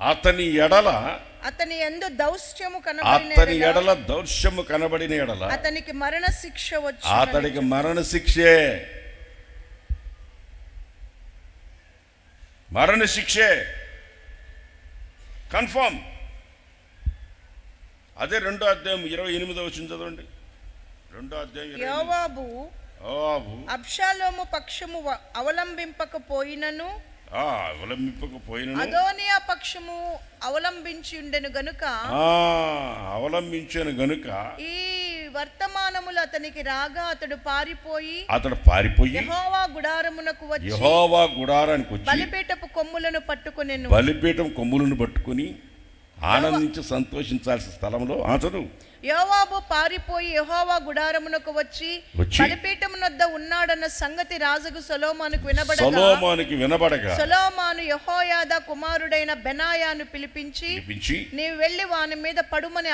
అతని ఎడల దౌష్యము కనబడిన ఎడల అతనికి మరణ శిక్ష వచ్చి, అతడికి మరణ శిక్షే. మరణ శిక్షే కన్ఫర్మ్. అదే 2వ అధ్యాయం 28వ వచనం చదవండి. 2వ అధ్యాయం. యోవాబు అబ్షాలోము పక్షము అవలంబింపకపోయినను అదోనియా పక్షము అవలంబించాను గనుక ఈ వర్తమానములు అతనికి రాగా అతడు పారిపోయి యెహోవా గుడారమునకు వచ్చి బలిపీఠపు కొమ్ములను పట్టుకొనెను. బలిపీఠం కొమ్ములను పట్టుకొని ఆనందించి సంతోషించాల్సిన స్థలంలో అతడు యోవాబు పారిపోయి యెహోవా గుడారమునకు వచ్చి బలిపీఠమునొద్ద ఉన్నాడన్న సంగతి రాజుకు సొలొమోనుకు వినబడగా సొలొమోను యెహోయాదా కుమారుడైన బెనాయాను పిలిపించి నీవు వెళ్ళి వాని మీద పడుమని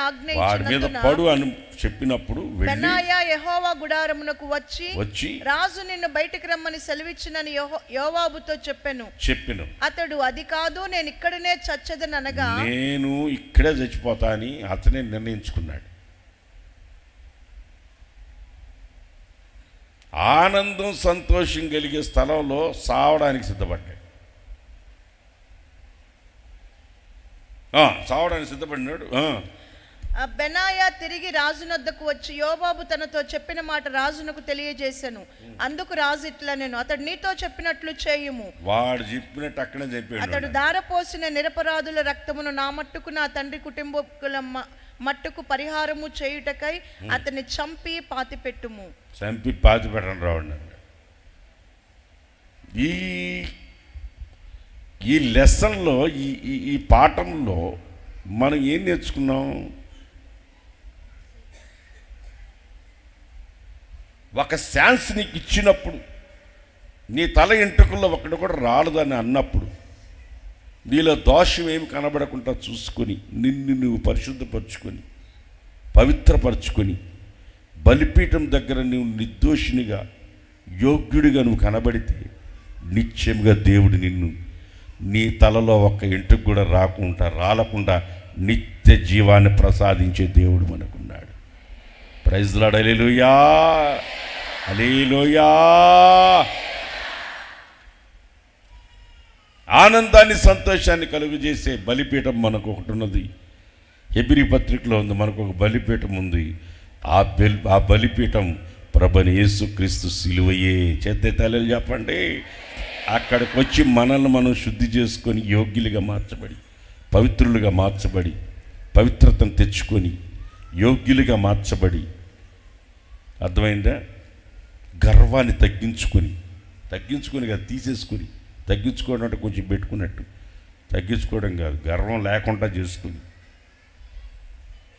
చెప్పినప్పుడు బెనాయా యెహోవా గుడారమునకు వచ్చి రాజు నిన్ను బయటికి రమ్మని సెలవిచ్చినని యోవాబుతో చెప్పెను. అతడు అది కాదు, నేను ఇక్కడనే చచ్చదని అనగా నేను ఇక్కడే చచ్చిపోతా అని అతనే నిర్ణయించుకున్నాడు. ఆనందం సంతోషం కలిగే స్థలంలో సావడానికి సిద్ధపడ్డాడు. సిద్ధపడినాడు. బెనాయా తిరిగి రాజునొద్దకు వచ్చి యోవాబు తనతో చెప్పిన మాట రాజునకు తెలియజేశాను. అందుకు రాజు ఇట్లా నేను అతడు నీతో చెప్పినట్లు చేయుము. వాడు చెప్పినట్టు అక్కడే చెప్పాడు. అతడు దారపోసిన నిరపరాధుల రక్తమును నా మట్టుకు నా తండ్రి కుటుంబకుల మట్టుకు పరిహారము చేయుటకై అతన్ని చంపి పాతిపెట్టుము. చంపి పాతిపెట్టండి రావండి. ఈ లెసన్లో ఈ పాఠంలో మనం ఏం నేర్చుకున్నాం? ఒక ఛాన్స్ నీకు ఇచ్చినప్పుడు, నీ తల ఎంట్రుకల్లో ఒకటి కూడా రాలేదని అన్నప్పుడు, నీలో దోషం ఏమి కనబడకుండా చూసుకొని నిన్ను నువ్వు పరిశుద్ధపరచుకొని పవిత్రపరచుకొని బలిపీఠం దగ్గర నువ్వు నిర్దోషినిగా యోగ్యుడిగా నువ్వు కనబడితే నిశ్చయంగా దేవుడు నిన్ను నీ తలలో ఒక్క ఎంట్రుకు కూడా రాలకుండా నిత్య జీవాన్ని ప్రసాదించే దేవుడు మనకున్నాడు. Praise lord. హల్లెలూయా, హల్లెలూయా. ఆనందాన్ని సంతోషాన్ని కలుగజేసే బలిపీఠం మనకు ఒకటి ఉన్నది. హెబ్రీ పత్రికలో ఉంది, మనకు ఒక బలిపీఠం ఉంది. ఆ బలిపీఠం ప్రభువైన యేసుక్రీస్తు సిలువయే. చేతెత్తాలని చెప్పండి. అక్కడికి వచ్చి మనల్ని మనం శుద్ధి చేసుకొని యోగ్యులుగా మార్చబడి పవిత్రులుగా మార్చబడి పవిత్రతను తెచ్చుకొని యోగ్యులుగా మార్చబడి, అర్థమైందా? గర్వాన్ని తగ్గించుకొని కాదు, తీసేసుకొని. తగ్గించుకోవడం అంటే కొంచెం పెట్టుకున్నట్టు, తగ్గించుకోవడం కాదు, గర్వం లేకుండా చేసుకుని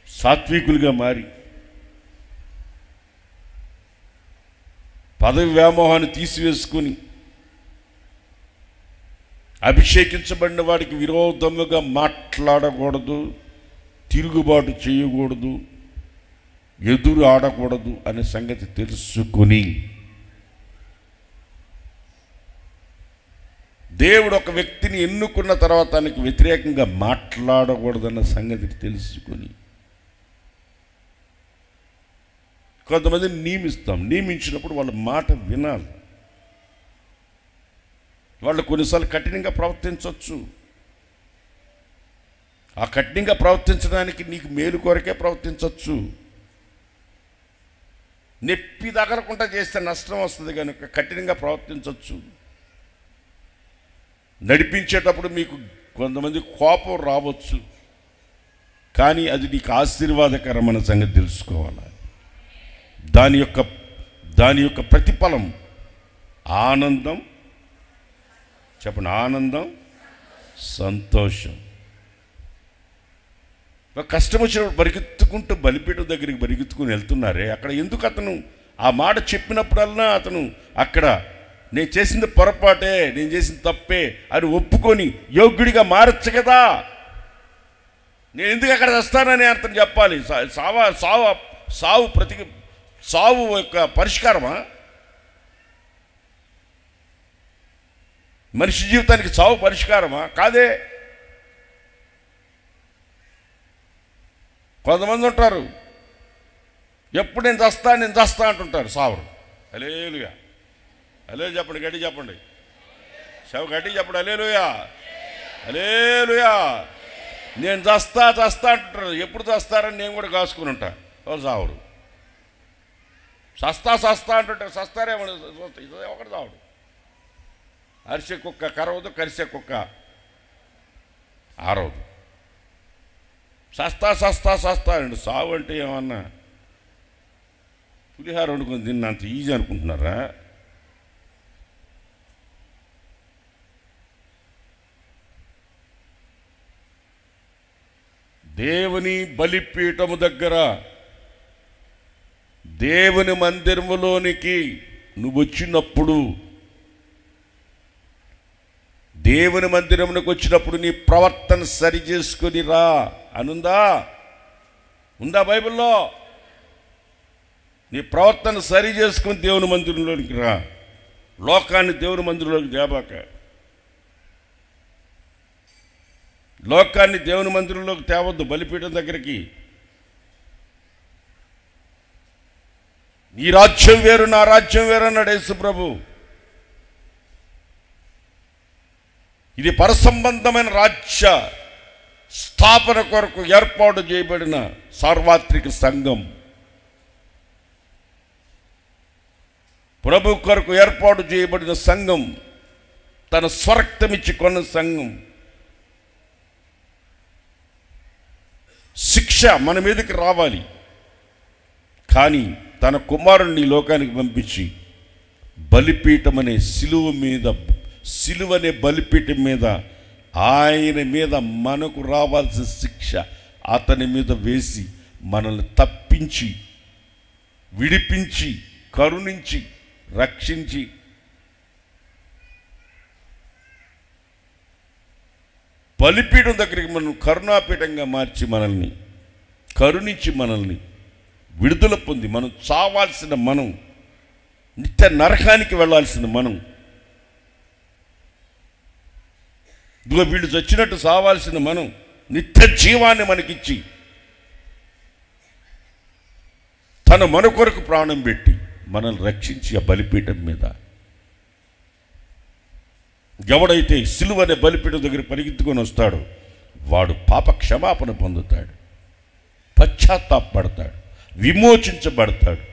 సాత్వికులుగా మారి పదవి వ్యామోహాన్ని తీసివేసుకొని అభిషేకించబడిన వాడికి విరోధముగా మాట్లాడకూడదు, తిరుగుబాటు చేయకూడదు, ఎదురు ఆడకూడదు అనే సంగతి తెలుసుకొని, దేవుడు ఒక వ్యక్తిని ఎన్నుకున్న తర్వాత తనకు వ్యతిరేకంగా మాట్లాడకూడదన్న సంగతి తెలుసుకొని కొంతమందిని నియమించినప్పుడు వాళ్ళ మాట వినాలి. వాళ్ళు కొన్నిసార్లు కఠినంగా ప్రవర్తించవచ్చు. ఆ కఠినంగా ప్రవర్తించడానికి నీకు మేలు కొరకే ప్రవర్తించవచ్చు. నెప్పి తగలకుండా చేస్తే నష్టం వస్తుంది కనుక కఠినంగా ప్రవర్తించవచ్చు. నడిపించేటప్పుడు మీకు కొంతమంది కోపం రావచ్చు, కానీ అది నీకు ఆశీర్వాదకరమైన సంగతి తెలుసుకోవాలి. దాని యొక్క ప్రతిఫలం ఆనందం. చెప్పండి, ఆనందం, సంతోషం. కష్టం వచ్చినప్పుడు పరిగెత్తుకుంటూ బలిపీఠం దగ్గరికి పరిగెత్తుకుని వెళ్తున్నారే, అక్కడ ఎందుకు అతను ఆ మాట చెప్పినప్పుడల్లా అతను అక్కడ నేను చేసింది పొరపాటే, నేను చేసింది తప్పే అని ఒప్పుకొని యోగ్యుడిగా మారచ్చు కదా. నేను ఎందుకు అక్కడ వస్తానని అతను చెప్పాలి. సావు యొక్క పరిష్కారమా? మనిషి జీవితానికి సావు పరిష్కారమా? కాదే. కొంతమంది ఉంటారు, ఎప్పుడు నేను చస్తా అంటుంటారు, సావరు. హల్లెలూయా, హల్లెలూయా చెప్పండి, గట్టి చెప్పండి, గట్టి చెప్పండి, హల్లెలూయా, హల్లెలూయా. నేను చస్తా అంటుంటారు. ఎప్పుడు చస్తారని నేను కూడా కాసుకుని ఉంటా. వాళ్ళు సావరు. సస్తా అంటుంటారు. సస్తారేమో ఒకటి సావడు. అరిసె కుక్క కరవదు, కరిసే కుక్క ఆరవదు. సస్తా అండి. సావు అంటే ఏమన్నా పులిహార వండుకొని తిన్నంత ఈజీ అనుకుంటున్నారా? దేవుని బలిపీఠము దగ్గర దేవుని మందిరములోనికి నువ్వు వచ్చినప్పుడు, దేవుని మందిరమునకు వచ్చినప్పుడు నీ ప్రవర్తన సరి చేసుకుని రా అనుందా? ఉందా బైబిల్లో? నీ ప్రవర్తన సరి చేసుకుని దేవుని మందిరంలోనికి రా. లోకాన్ని దేవుని మందిరంలోకి తేబాక. లోకాన్ని దేవుని మందిరంలోకి తేవద్దు. బలిపీఠం దగ్గరికి నీ రాజ్యం వేరు నా రాజ్యం వేరు అన్నాడు యేసు ప్రభు. ఇది పరసంబంధమైన రాజ్య స్థాపన కొరకు ఏర్పాటు చేయబడిన సార్వత్రిక సంఘం. ప్రభు కొరకు ఏర్పాటు చేయబడిన సంఘం, తన స్వరక్తమిచ్చి కొన్న సంఘం. శిక్ష మన మీదకి రావాలి, కానీ తన కుమారుణ్ణి లోకానికి పంపించి బలిపీఠం అనే సిలువ అనే బలిపీఠం మీద ఆయన మీద మనకు రావాల్సిన శిక్ష అతని మీద వేసి మనల్ని తప్పించి, విడిపించి, కరుణించి, రక్షించి బలిపీఠం దగ్గరికి మనం కరుణాపీఠంగా మార్చి మనల్ని కరుణించి మనల్ని విడుదల పొంది, మనం చావాల్సిన మనం, నిత్య నరకానికి వెళ్ళాల్సిన మనం, ఇదిగో వీళ్ళు చచ్చినట్టు చావాల్సిన మనం నిత్య జీవాన్ని మనకిచ్చి తన మన కొరకు ప్రాణం పెట్టి మనల్ని రక్షించి ఆ బలిపీఠం మీద ఎవడైతే సిలువ అనే బలిపీఠం దగ్గర పరిగెత్తుకొని వస్తాడో వాడు పాప క్షమాపణ పొందుతాడు, పశ్చాత్తాపడతాడు, విమోచించబడతాడు,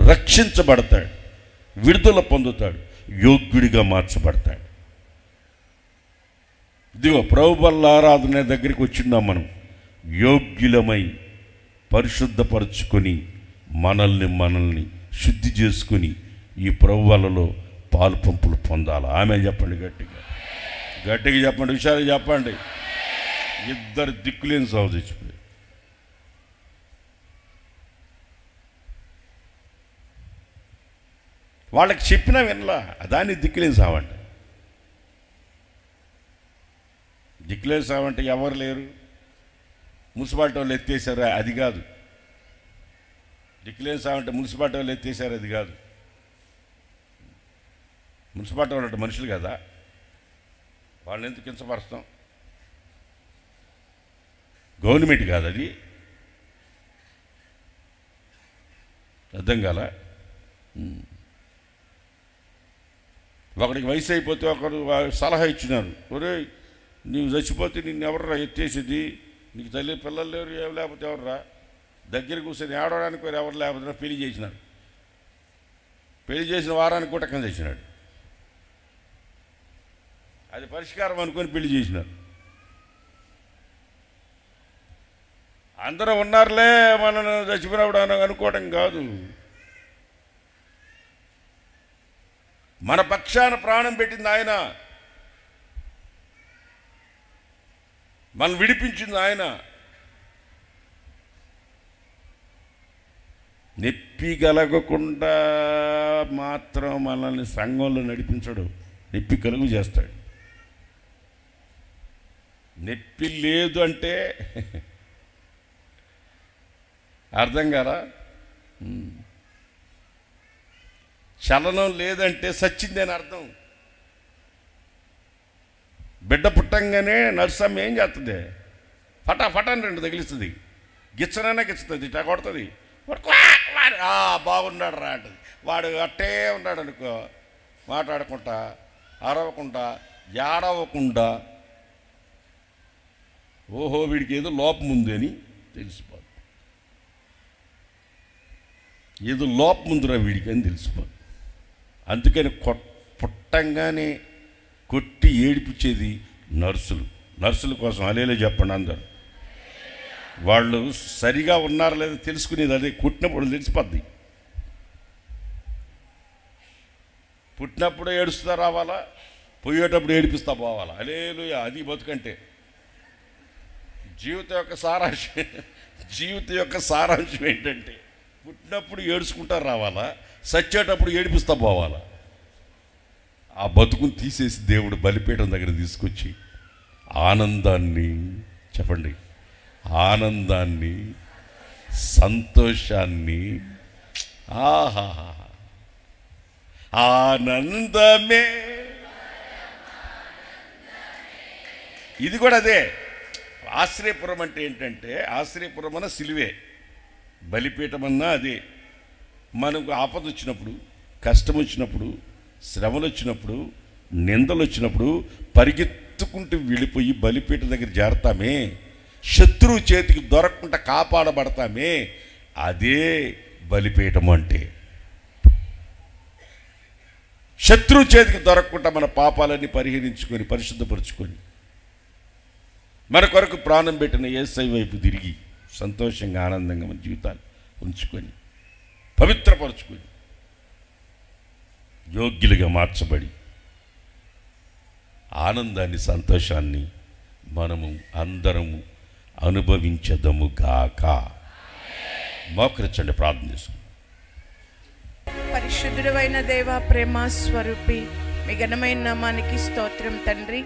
రక్షించబడతాడు, విడుదల పొందుతాడు, యోగ్యుడిగా మార్చబడతాడు. ఇదిగో ప్రభు వల్ల ఆరాధన దగ్గరికి వచ్చిన్నాం. మనం యోగ్యులమై పరిశుద్ధపరచుకొని మనల్ని శుద్ధి చేసుకుని ఈ ప్రభు వలలో పాలు పంపులు పొందాలి. ఆమె చెప్పండి, గట్టిగా గట్టిగా చెప్పండి, విషయాలు చెప్పండి. ఇద్దరు దిక్కులేని సాగు తెచ్చిపోయి వాళ్ళకి చెప్పినా వినలా, దాన్ని దిక్కులేని సావంటే. దిక్కులేని సావంటే ఎవరు లేరు, మున్సిపాలిటీ వాళ్ళు ఎత్తేసారు, అది కాదు. దిక్కులేని సావంటే మున్సిపాలిటీ వాళ్ళు ఎత్తేసారు, అది కాదు. మున్సిపాలిటీ వాళ్ళు అంటే మనుషులు కదా, వాళ్ళని ఎందుకు కించపరుస్తాం? గవర్నమెంట్ కాదు అది. అర్థం కాల. ఒకడికి వయసు అయిపోతే ఒకడు సలహా ఇచ్చినారు, ఒరే నీవు చచ్చిపోతే నిన్ను ఎవర్రా ఎత్తేసేది, నీకు తల్లి పిల్లలు లేరు, ఏం లేకపోతే ఎవర్రా, దగ్గర కూర్చొని ఆడడానికి ఎవరు లేకపోతే పెళ్లి చేసినారు. పెళ్లి చేసిన వారానికి కూడా కింద తెచ్చినాడు. అది పరిష్కారం అనుకొని పెళ్లి చేసినారు. అందరూ ఉన్నారులే మనను చచ్చిపోయినప్పుడు అనుకోవడం కాదు. మన పక్షాన ప్రాణం పెట్టింది ఆయన, మనం విడిపించింది ఆయన. నొప్పి కలగకుండా మాత్రం మనల్ని సంఘంలో నడిపించడు, నొప్పి కలుగు చేస్తాడు. నొప్పి లేదు అంటే అర్థం కాదా? చలనం లేదంటే సచ్చిందని అర్థం. బిడ్డ పుట్టంగానే నర్సమ్మ ఏం చేస్తుంది? ఫటాఫటాన్ని రెండు తగిలిస్తుంది, గిచ్చనైనా గిచ్చుతుంది, ఇట్లా కొడుతుంది. బాగున్నాడు రా అంటుంది. వాడు అట్టే ఉన్నాడు అనుకో, మాట్లాడకుండా, అరవకుండా, ఏడవకుండా, ఓహో వీడికి ఏదో లోపం ఉంది అని తెలిసిపోదు. ఏదో లోపం ఉందిరా వీడికి అని తెలిసిపోదు. అందుకని పుట్టంగానే కొట్టి ఏడిపించేది నర్సులు. నర్సుల కోసం అలేలే చెప్పండి అందరు. వాళ్ళు సరిగా ఉన్నారో లేదో తెలుసుకునేది అదే. పుట్టినప్పుడు తెలిసిపోద్ది. పుట్టినప్పుడు ఏడుస్తా రావాలా, పోయేటప్పుడు ఏడిపిస్తా పోవాలా. హల్లెలూయా. అది బతుకంటే జీవితం యొక్క సారాంశం ఏంటంటే పుట్టినప్పుడు ఏడుచుకుంటా రావాలా, సచ్చేటప్పుడు ఏడిపిస్తా పోవాలా? ఆ బతుకుని తీసేసి దేవుడు బలిపీఠం దగ్గర తీసుకొచ్చి ఆనందాన్ని, చెప్పండి, ఆనందాన్ని, సంతోషాన్ని, ఆహా ఆనందమే, ఇది కూడా అదే. ఆశ్రయపురం అంటే ఏంటంటే, ఆశ్రయపురం అన్న సిలువే, బలిపీఠం అన్నా అదే. మనకు ఆపద వచ్చినప్పుడు, కష్టం వచ్చినప్పుడు, శ్రమలు వచ్చినప్పుడు, నిందలు వచ్చినప్పుడు పరిగెత్తుకుంటూ వెళ్ళిపోయి బలిపీఠం దగ్గర చేరతామే, శత్రువు చేతికి దొరకకుండా కాపాడబడతామే, అదే బలిపీఠం అంటే. శత్రువు చేతికి దొరకకుండా మన పాపాలన్నీ పరిహరించుకొని పరిశుద్ధపరుచుకొని మన కొరకు ప్రాణం పెట్టిన యేసయ్య వైపు తిరిగి సంతోషంగా ఆనందంగా మన జీవితాలు ఉంచుకొని పవిత్రపరుచుకొని యోగ్యులుగా మార్చబడి ఆనందాన్ని, సంతోషాన్ని మనము అందరము అనుభవించదము గాక. మోకరించండి, ప్రార్థన చేసుకుందాం. పరిశుద్ధుడైన దేవ, ప్రేమ స్వరూపి, మీ ఘనమైన నామానికి స్తోత్రం తండ్రి.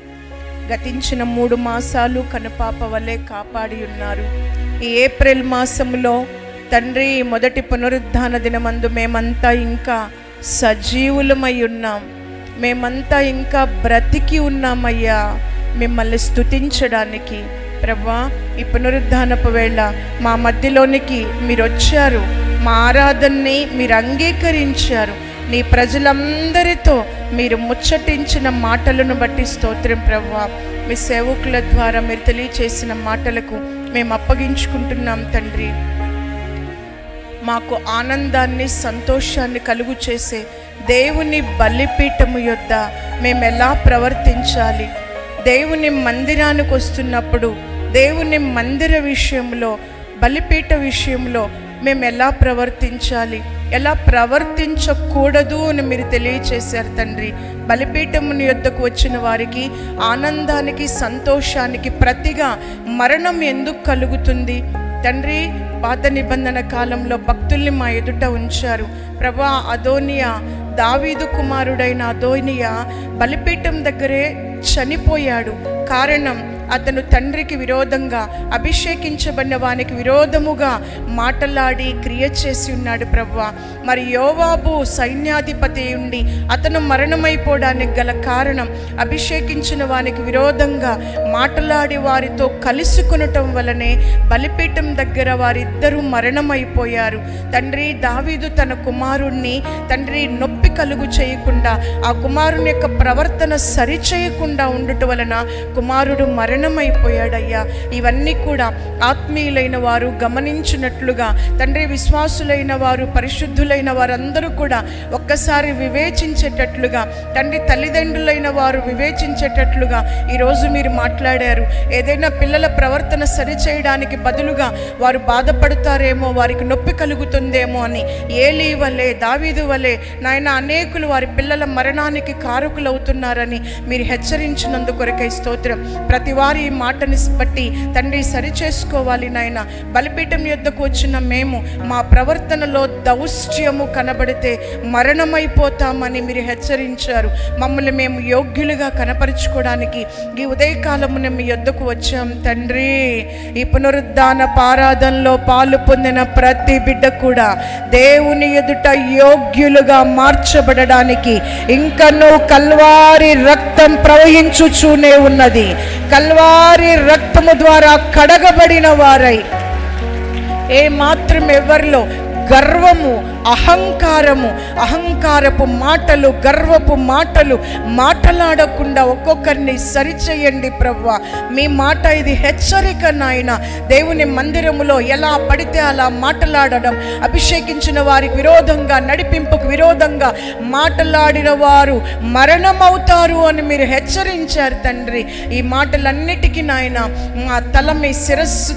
గతించిన 3 మాసాలు కనుపాప వలె కాపాడి ఉన్నారు. ఈ ఏప్రిల్ మాసంలో తండ్రి మొదటి పునరుద్ధాన దినమందు మేమంతా ఇంకా సజీవులమై ఉన్నాం, మేమంతా ఇంకా బ్రతికి ఉన్నామయ్యా మిమ్మల్ని స్తుతించడానికి. ప్రభువా, ఈ పునరుద్ధానపు వేళ మా మధ్యలోనికి మీరు వచ్చారు, మా ఆరాధనని మీరు అంగీకరించారు. నీ ప్రజలందరితో మీరు ముచ్చటించిన మాటలను బట్టి స్తోత్రం ప్రభువా. మీ సేవకుల ద్వారా మీరు తెలియచేసిన మాటలకు మేము అప్పగించుకుంటున్నాం తండ్రి. మాకు ఆనందాన్ని, సంతోషాన్ని కలుగు చేసే దేవుని బలిపీఠము యొద్ద మేము ఎలా ప్రవర్తించాలి, దేవుని మందిరానికి వస్తున్నప్పుడు దేవుని మందిర విషయంలో, బలిపీఠ విషయంలో మేము ఎలా ప్రవర్తించాలి, ఎలా ప్రవర్తించకూడదు అని మీరు తెలియచేశారు తండ్రి. బలిపీఠముని యొద్దకు వచ్చిన వారికి ఆనందానికి, సంతోషానికి ప్రతిగా మరణం ఎందుకు కలుగుతుంది తండ్రి? పాత నిబంధన కాలంలో భక్తుల్ని మా ఎదుట ఉంచారు ప్రభా. అదోనియా, దావీదు కుమారుడైన అదోనియా బలిపీఠం దగ్గరే చనిపోయాడు. కారణం, అతను తండ్రికి విరోధంగా, అభిషేకించబడిన వానికి విరోధముగా మాటలాడి క్రియ చేసి ఉన్నాడు ప్రభువా. మరి యోవాబు సైన్యాధిపతి ఉండి అతను మరణమైపోవడానికి గల కారణం, అభిషేకించిన వానికి విరోధంగా మాటలాడి వారితో కలుసుకొనటం వలనే బలిపీఠం దగ్గర వారిద్దరూ మరణమైపోయారు. తండ్రి, దావీదు తన కుమారుణ్ణి తండ్రి నొప్పి కలుగు చేయకుండా, ఆ కుమారుని యొక్క ప్రవర్తన సరిచేయకుండా ఉండటం వలన కుమారుడు మరణమైపోయాడయ్యా. ఇవన్నీ కూడా ఆత్మీయులైన వారు గమనించినట్లుగా తండ్రి, విశ్వాసులైన వారు, పరిశుద్ధులైన వారందరూ కూడా ఒక్కసారి వివేచించేటట్లుగా తండ్రి, తల్లిదండ్రులైన వారు వివేచించేటట్లుగా ఈరోజు మీరు మాట్లాడారు. ఏదైనా పిల్లల ప్రవర్తన సరిచేయడానికి బదులుగా వారు బాధపడతారేమో, వారికి నొప్పి కలుగుతుందేమో అని ఏలీ వలె, దావీదు వలె నాయన అనేకులు వారి పిల్లల మరణానికి కారకులవుతున్నారని మీరు హెచ్చరించినందుకు కొరకై స్తోత్రం. ప్రతి వారి ఈ మాటని బట్టి తండ్రి సరిచేసుకోవాలి నాయన. బలిపీఠం యొద్దకు వచ్చిన మేము మా ప్రవర్తనలో దౌష్ట్యము కనబడితే మరణమైపోతామని మీరు హెచ్చరించారు. మమ్మల్ని మేము యోగ్యులుగా కనపరుచుకోవడానికి ఈ ఉదయకాలమున మీ యొద్దకు వచ్చాం తండ్రి. ఈ పునరుద్ధాన పారాధనలో పాలు పొందిన ప్రతి బిడ్డ కూడా దేవుని ఎదుట యోగ్యులుగా మార్చబడడానికి ఇంకనూ కల్వారి రక్తం ప్రవహించుచూనే ఉన్నది. కల్వారి రక్తము ద్వారా కడగబడిన వారై ఏ మాత్రం ఎవరిలో గర్వము, అహంకారము, అహంకారపు మాటలు, గర్వపు మాటలు మాటలాడకుండా ఒక్కొక్కరిని సరిచేయండి ప్రభువా. మీ మాట ఇది హెచ్చరిక నాయన. దేవుని మందిరములో ఎలా పడితే అలా మాటలాడడం, అభిషేకించిన వారికి విరోధంగా, నడిపింపుకు విరోధంగా మాటలాడిన వారు మరణమవుతారు అని మీరు హెచ్చరించారు తండ్రి. ఈ మాటలన్నిటికీ నాయన మా తల మీ శిరస్సు,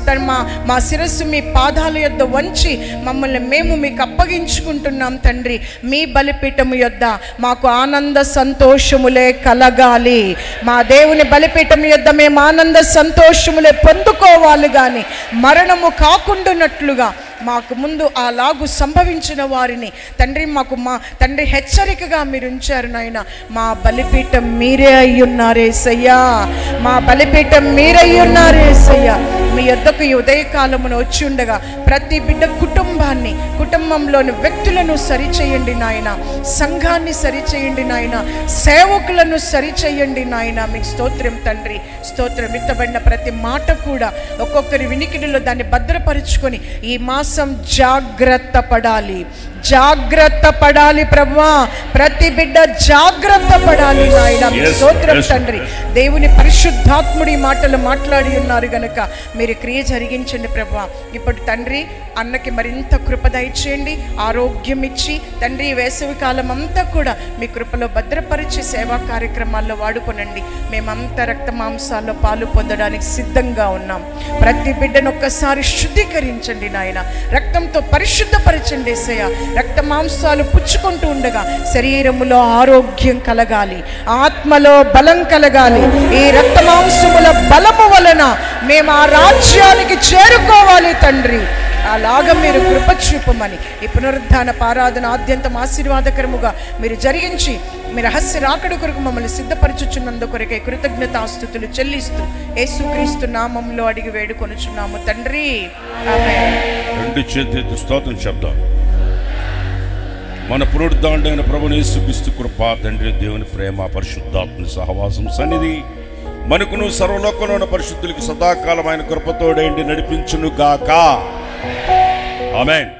మా శిరస్సు మీ పాదాల యొద్ద వంచి మమ్మల్ని మేము మీకు అప్పగించుకుంటున్నాం తండ్రి. మీ బలిపీఠము యొద్ద మాకు ఆనంద సంతోషములే కలగాలి. మా దేవుని బలిపీఠం యొద్ద మేము ఆనంద సంతోషములే పొందుకోవాలి, కానీ మరణము కాకుండానట్లుగా మాకు ముందు అలాగు సంభవించిన వారిని తండ్రి మాకు మా తండ్రి హెచ్చరికగా మీరు ఉంచారు నాయన. మా బలిపీఠం మీరే అయ్యున్నారేసయ్యా, మా బలిపీఠం మీరే అయ్యున్నారేసయ్యా. మీ యొద్దకు ఈ ఉదయకాలమున వచ్చి ఉండగా ప్రతి బిడ్డ కుటుంబాన్ని, కుటుంబంలోని వ్యక్తులను సరిచేయండి నాయన, సంఘాన్ని సరిచేయండి నాయన, సేవకులను సరిచేయండి నాయన. మీకు స్తోత్రం తండ్రి, స్తోత్రం. ఇత్తబడిన ప్రతి మాట కూడా ఒక్కొక్కరి వినికిడిలో దాన్ని భద్రపరుచుకొని ఈ మాసం జాగ్రత్త పడాలి, జాగ్రత్త పడాలి ప్రభువా. ప్రతి బిడ్డ జాగ్రత్త పడాలి నాయన. స్తోత్రం తండ్రి. దేవుని పరిశుద్ధాత్ముడి మాటలు మాట్లాడి ఉన్నారు గనుక మీరు క్రియ జరిగించండి ప్రభువా. ఇప్పుడు తండ్రి అన్నకి మరింత కృప దయచేయండి, ఆరోగ్యం ఇచ్చి తండ్రి వేసవి కాలం అంతా కూడా మీ కృపలో భద్రపరిచి సేవా కార్యక్రమాల్లో వాడుకొనండి. మేమంతా రక్త మాంసాల్లో పాలు పొందడానికి సిద్ధంగా ఉన్నాం. ప్రతి బిడ్డను ఒక్కసారి శుద్ధీకరించండి నాయన, రక్తంతో పరిశుద్ధపరచండి యేసయ్యా. రక్త మాంసాలు పుచ్చుకుంటూ ఉండగా శరీరములో ఆరోగ్యం కలగాలి, ఆత్మలో బలం కలగాలి. ఈ రక్త మాంసముల బలము వలన మేము ఆ రాజ్యానికి చేరుకోవాలి తండ్రి. అలాగా మీరు కృప చూపమని ఈ పునరుద్ధాన ఆరాధన ఆద్యంతం ఆశీర్వాదకరముగా మీరు జరిగించి మీ రహస్య రాకడ కొరకు మమ్మల్ని సిద్ధపరచుచున్నందు కొరకే కృతజ్ఞతాస్తుతులు చెల్లిస్తూ యేసుక్రీస్తు నామంలో అడిగి వేడుకొనుచున్నాము తండ్రి, ఆమేన్. రెండు చేతులెత్తి స్తోత్రం చెప్దాం. మన పునరుద్ధానుడైన ప్రభువైన యేసుక్రీస్తు కృప, తండ్రి దేవుని ప్రేమ, పరిశుద్ధాత్మ సహవాసం సన్నిధి మనకును సర్వలోకంలో ఉన్న పరిశుద్ధులకి సదాకాలమైన కృపతోడేండి నడిపించును గాక. ఆమేన్.